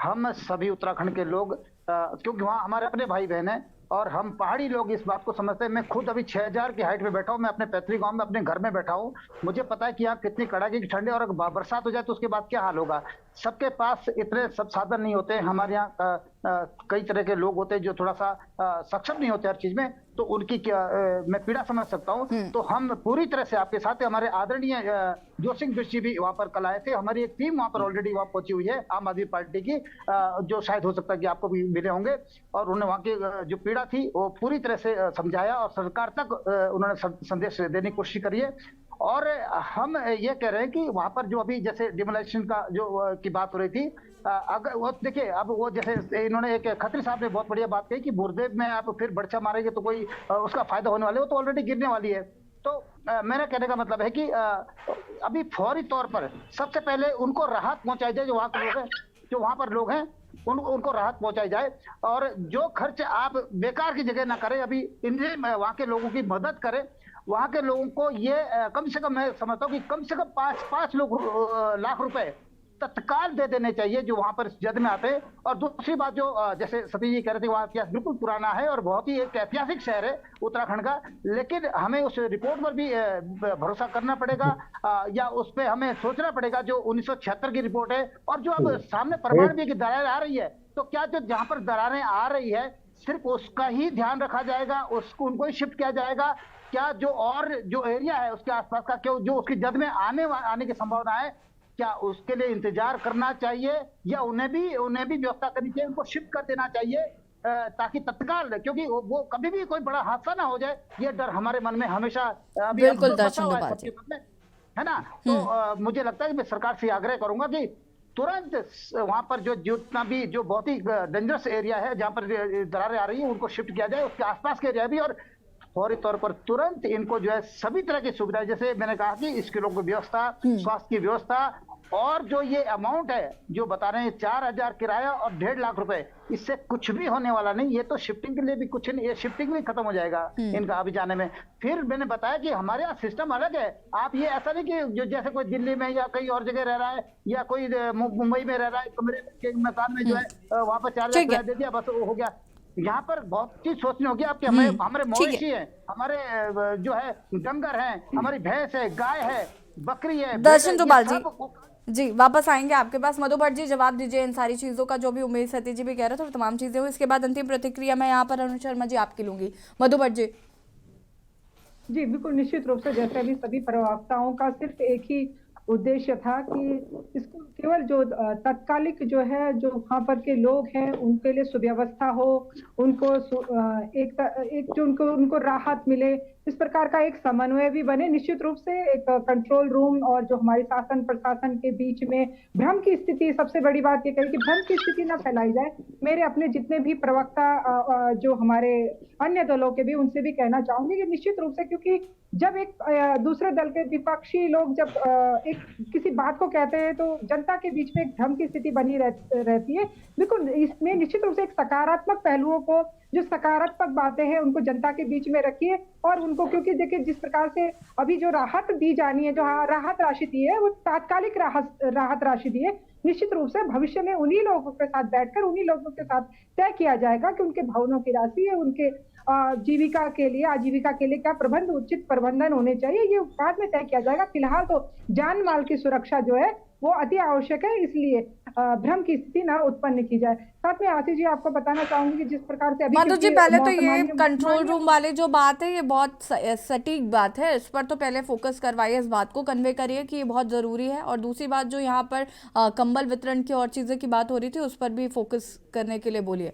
हम सभी उत्तराखंड के लोग, क्योंकि वहाँ हमारे अपने भाई बहन हैं और हम पहाड़ी लोग इस बात को समझते हैं। मैं खुद अभी 6000 की हाइट पे बैठा हूँ, मैं अपने पैतृक गांव में अपने घर में बैठा हूँ। मुझे पता है कि यहाँ कितनी कड़ाके की ठंड है और अगर बरसात हो जाए तो उसके बाद क्या हाल होगा। सबके पास इतने सब साधन नहीं होते। हमारे यहाँ कई तरह के लोग होते हैं जो थोड़ा सा सक्षम नहीं होते हर चीज में, तो उनकी क्या मैं पीड़ा समझ सकता हूँ। तो हम पूरी तरह से आपके साथ हैं। हमारे आदरणीय जोशी सिंह बिष्ट जी भी वहां पर कल आए थे। हमारी एक टीम वहां पर ऑलरेडी वहां पहुंची हुई है आम आदमी पार्टी की, जो शायद हो सकता है कि आपको भी मिले होंगे, और उन्होंने वहां की जो पीड़ा थी वो पूरी तरह से समझाया और सरकार तक उन्होंने संदेश देने की कोशिश करी है। और हम ये कह रहे हैं कि वहां पर जो अभी जैसे डिमोलिशन का जो की बात हो रही थी, अगर वो देखिए अब वो जैसे इन्होंने एक खत्री साहब ने बहुत बढ़िया बात कही कि बुरदेव में आप फिर बर्छा मारेंगे तो कोई उसका फायदा होने वाले हो, तो ऑलरेडी गिरने वाली है। तो मेरा कहने का मतलब है कि अभी फौरी तौर पर सबसे पहले उनको राहत पहुंचाई जाए, जो वहां के लोग हैं, जो वहां पर लोग हैं उनको राहत पहुंचाई जाए, और जो खर्च आप बेकार की जगह ना करें, अभी इनसे वहां के लोगों की मदद करें। वहां के लोगों को ये कम से कम मैं समझता हूँ कि कम से कम 5 लाख रुपए तत्काल दे देने चाहिए जो वहां पर जद में आते हैं। और दूसरी बात जो जैसे सतीश जी कह रहे थे, वहां इतिहास बिल्कुल पुराना है और बहुत ही एक ऐतिहासिक शहर है उत्तराखंड का, लेकिन हमें उस रिपोर्ट पर भी भरोसा करना पड़ेगा, या उस पर हमें सोचना पड़ेगा जो 1976 की रिपोर्ट है। और जो अब सामने प्रमाण भी की दरारें आ रही है, तो क्या जो जहां पर दरारें आ रही है सिर्फ उसका ही ध्यान रखा जाएगा, उसको उनको ही शिफ्ट किया जाएगा? क्या जो और जो एरिया है उसके आसपास का क्यों जो उसकी जद में आने की संभावना है, क्या उसके लिए इंतजार करना चाहिए, या उन्हें भी व्यवस्था करनी चाहिए, उनको शिफ्ट कर देना चाहिए, ताकि तत्काल, क्योंकि वो कभी भी कोई बड़ा हादसा ना हो जाए, ये डर हमारे मन में हमेशा बिल्कुल दर्शन है ना। तो मुझे लगता है कि मैं सरकार से आग्रह करूंगा कि तुरंत वहां पर जो जितना भी जो बहुत ही डेंजरस एरिया है जहां पर दरारें आ रही है उनको शिफ्ट किया जाए, उसके आसपास के एरिया भी, और फौरी तौर पर तुरंत इनको जो है सभी तरह की सुविधाएं, जैसे मैंने कहा कि स्कूलों की व्यवस्था, स्वास्थ्य की व्यवस्था, और जो ये अमाउंट है जो बता रहे हैं 4000 किराया और 1.5 लाख रुपए, इससे कुछ भी होने वाला नहीं। ये तो शिफ्टिंग के लिए भी कुछ नहीं, ये शिफ्टिंग भी खत्म हो जाएगा इनका अभी जाने में। फिर मैंने बताया कि हमारे यहाँ सिस्टम अलग है। आप ये ऐसा नहीं कि जो जैसे कोई दिल्ली में या कहीं और जगह रह रहा है, या कोई मुंबई में रह रहा है, कमरे के मकान में जो है वहां पर 4000 किराया दे दिया, बस हो गया। यहाँ पर बहुत चीज सोचनी होगी आपके। हमारे मवेशी है, हमारे जो है डंगर हैं, हमारी भैंस है, गाय है, बकरी है। दर्शन डोभाल जी वापस आएंगे आपके पास। मधु भट्ट जी जवाब दीजिए इन सारी चीजों का, जो भी उमेश सतीश जी भी कह रहे थे, तमाम चीजें हुई। इसके बाद अंतिम प्रतिक्रिया मैं यहाँ पर अनु शर्मा जी आपकी लूंगी। मधु भट्ट जी। जी बिल्कुल, निश्चित रूप से जैसे अभी सभी प्रवक्ताओं का सिर्फ एक ही उद्देश्य था कि इसको केवल जो तत्कालिक जो है जो वहाँ पर के लोग हैं उनके लिए सुव्यवस्था हो, उनको एक जो उनको राहत मिले, इस प्रकार का एक समन्वय भी बने। निश्चित रूप से एक कंट्रोल रूम और जो हमारी शासन प्रशासन के बीच में भ्रम की स्थिति, सबसे बड़ी बात ये कही कि भ्रम की स्थिति ना फैलाई जाए। मेरे अपने जितने भी प्रवक्ता जो हमारे अन्य दलों के भी, उनसे भी कहना चाहूंगी कि निश्चित रूप से, क्योंकि जब एक दूसरे दल के विपक्षी लोग जब एक किसी बात को कहते हैं तो जनता के बीच में एक भ्रम की स्थिति बनी रहती है। बिल्कुल, इसमें निश्चित रूप से एक सकारात्मक पहलुओं को, जो सकारात्मक बातें हैं उनको जनता के बीच में रखिए, और उनको, क्योंकि देखिए जिस प्रकार से अभी जो राहत दी जानी है, जो राहत राशि दी है, वो तात्कालिक राहत राशि दी है। निश्चित रूप से भविष्य में उन्हीं लोगों के साथ बैठकर उन्हीं लोगों के साथ तय किया जाएगा कि उनके भवनों की राशि है, उनके जीविका के लिए, आजीविका के लिए क्या प्रबंध, उचित प्रबंधन होने चाहिए, ये बाद में तय किया जाएगा। फिलहाल तो जान माल की सुरक्षा जो है वो अति आवश्यक है, इसलिए भ्रम की स्थिति ना उत्पन्न की जाए। साथ में आशीष जी आपको बताना चाहूंगी कि जिस प्रकार से अभी मधु जी पहले तो ये कंट्रोल रूम वाले जो बात है ये बहुत सटीक बात है, इस पर तो पहले फोकस करवाइए, इस बात को कन्वे करिए कि ये बहुत ज़रूरी है। और दूसरी बात जो यहाँ पर कंबल वितरण की और चीज़ें की बात हो रही थी, उस पर भी फोकस करने के लिए बोलिए।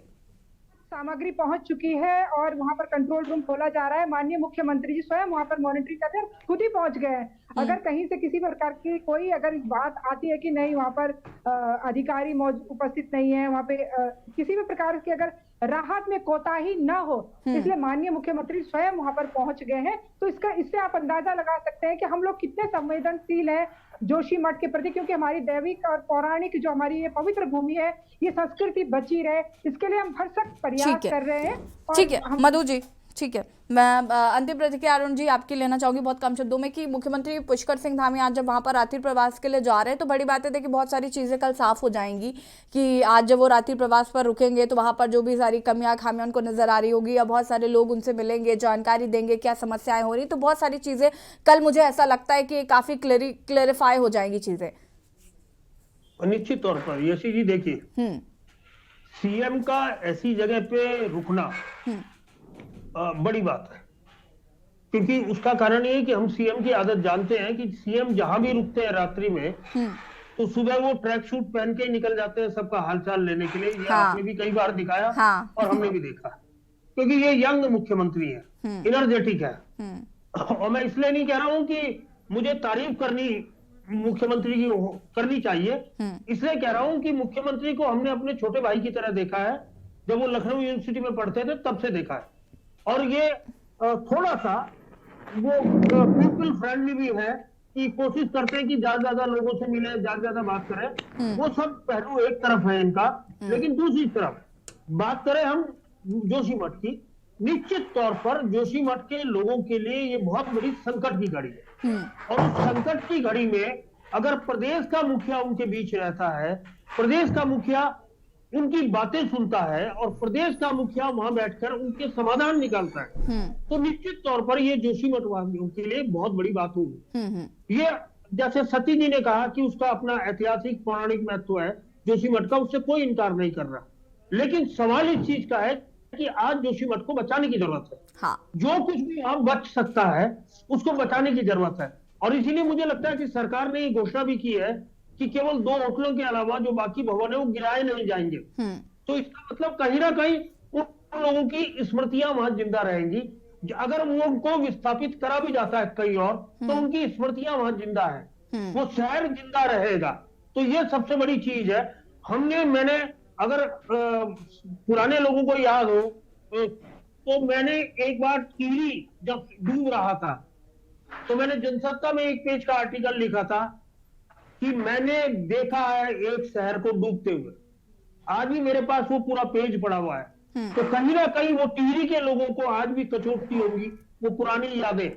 सामग्री पहुंच चुकी है और वहां पर कंट्रोल रूम खोला जा रहा है। माननीय मुख्यमंत्री जी स्वयं वहां पर मॉनिटरिंग कर रहे हैं, खुद ही पहुंच गए हैं। अगर कहीं से किसी प्रकार की कोई अगर बात आती है कि नहीं वहां पर अधिकारी उपस्थित नहीं है, वहां पे किसी भी प्रकार की अगर राहत में कोताही न हो, इसलिए माननीय मुख्यमंत्री स्वयं वहां पर पहुंच गए हैं। तो इससे आप अंदाजा लगा सकते हैं कि हम लोग कितने संवेदनशील हैं जोशी मठ के प्रति, क्योंकि हमारी दैविक और पौराणिक जो हमारी ये पवित्र भूमि है, ये संस्कृति बची रहे, इसके लिए हम भरसक प्रयास कर रहे हैं। ठीक है मधु जी, ठीक है। मैं अंतिम प्रतिक्रिया अरुण जी आपकी लेना चाहूंगी बहुत कम शब्दों में कि मुख्यमंत्री पुष्कर सिंह धामी आज जब वहां पर रात्रि प्रवास के लिए जा रहे हैं तो बड़ी बात है देखिए बहुत सारी चीजें कल साफ हो जाएंगी कि आज जब वो रात्रि प्रवास पर रुकेंगे तो वहां पर जो भी सारी कमियां खामियां उनको नजर आ रही होगी, या बहुत सारे लोग उनसे मिलेंगे, जानकारी देंगे क्या समस्याएं हो रही, तो बहुत सारी चीजें कल मुझे ऐसा लगता है कि काफी क्लेरिफाई हो जाएंगी चीजें। निश्चित तौर पर यशी जी देखिए, सीएम का ऐसी जगह पे रुकना बड़ी बात है, क्योंकि उसका कारण ये है कि हम सीएम की आदत जानते हैं कि सीएम जहां भी रुकते हैं रात्रि में तो सुबह वो ट्रैक सूट पहन के ही निकल जाते हैं सबका हालचाल लेने के लिए। ये आपने भी कई बार दिखाया और हमने भी देखा, क्योंकि ये यंग मुख्यमंत्री है, एनर्जेटिक है। और मैं इसलिए नहीं कह रहा हूं कि मुझे तारीफ करनी मुख्यमंत्री की करनी चाहिए, इसलिए कह रहा हूं कि मुख्यमंत्री को हमने अपने छोटे भाई की तरह देखा है, जब वो लखनऊ यूनिवर्सिटी में पढ़ते थे तब से देखा है। और ये थोड़ा सा वो पीपल फ्रेंडली भी है कि कोशिश करते हैं कि ज्यादा लोगों से मिले, ज्यादा बात करें। वो सब पहलू एक तरफ है इनका, लेकिन दूसरी तरफ बात करें हम जोशीमठ की, निश्चित तौर पर जोशीमठ के लोगों के लिए ये बहुत बड़ी संकट की घड़ी है। और उस संकट की घड़ी में अगर प्रदेश का मुखिया उनके बीच रहता है, प्रदेश का मुखिया उनकी बातें सुनता है और प्रदेश का मुखिया वहां बैठकर उनके समाधान निकालता है, तो निश्चित तौर पर ये जोशीमठ वासियों के लिए बहुत बड़ी बात होगी। ये जैसे सती जी ने कहा कि उसका अपना ऐतिहासिक पौराणिक महत्व है जोशीमठ का, उससे कोई इनकार नहीं कर रहा, लेकिन सवाल इस चीज का है कि आज जोशीमठ को बचाने की जरूरत है। जो कुछ भी वहां बच सकता है उसको बचाने की जरूरत है। और इसीलिए मुझे लगता है कि सरकार ने ये घोषणा भी की है कि केवल 2 होटलों के अलावा जो बाकी भवन है वो गिराए नहीं जाएंगे। तो इसका मतलब कहीं ना कहीं उन लोगों की स्मृतियां वहां जिंदा रहेंगी। अगर वो उनको विस्थापित करा भी जाता है कहीं और, तो उनकी स्मृतियां वहां जिंदा है, वो शहर जिंदा रहेगा। तो ये सबसे बड़ी चीज है। मैंने अगर पुराने लोगों को याद हो तो मैंने एक बार टिहरी जब डूब रहा था तो मैंने जनसत्ता में एक पेज का आर्टिकल लिखा था कि मैंने देखा है एक शहर को डूबते हुए। आज भी मेरे पास वो पूरा पेज पड़ा हुआ है। तो कहीं ना कहीं वो टिहरी के लोगों को आज भी कचोटती होगी वो पुरानी यादें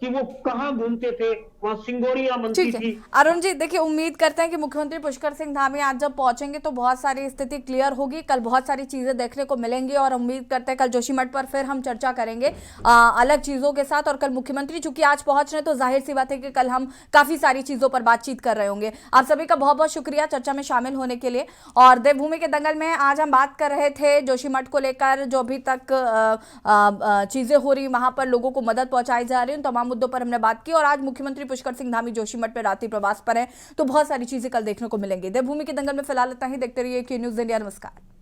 कि वो कहाँ घूमते थे, वहाँ सिंगोरिया बनती थी। अरुण जी देखिए, उम्मीद करते हैं कि मुख्यमंत्री पुष्कर सिंह धामी आज जब पहुंचेंगे तो बहुत सारी स्थिति क्लियर होगी, कल बहुत सारी चीजें देखने को मिलेंगी और उम्मीद करते हैं कल जोशीमठ पर फिर हम चर्चा करेंगे अलग चीजों के साथ। और कल मुख्यमंत्री चूंकि आज पहुंच रहे तो जाहिर सी बात है कि कल हम काफी सारी चीजों पर बातचीत कर रहे होंगे। आप सभी का बहुत बहुत शुक्रिया चर्चा में शामिल होने के लिए। और देवभूमि के दंगल में आज हम बात कर रहे थे जोशीमठ को लेकर, जो अभी तक चीजें हो रही वहां पर लोगों को मदद पहुंचाई जा रही है, उन तमाम मुद्दों पर हमने बात की। और आज मुख्यमंत्री पुष्कर सिंह धामी जोशीमठ पर रात्रि प्रवास पर हैं, तो बहुत सारी चीजें कल देखने को मिलेंगी। देवभूमि के दंगल में फिलहाल इतना ही। देखते रहिए क्यू न्यूज़ इंडिया। नमस्कार।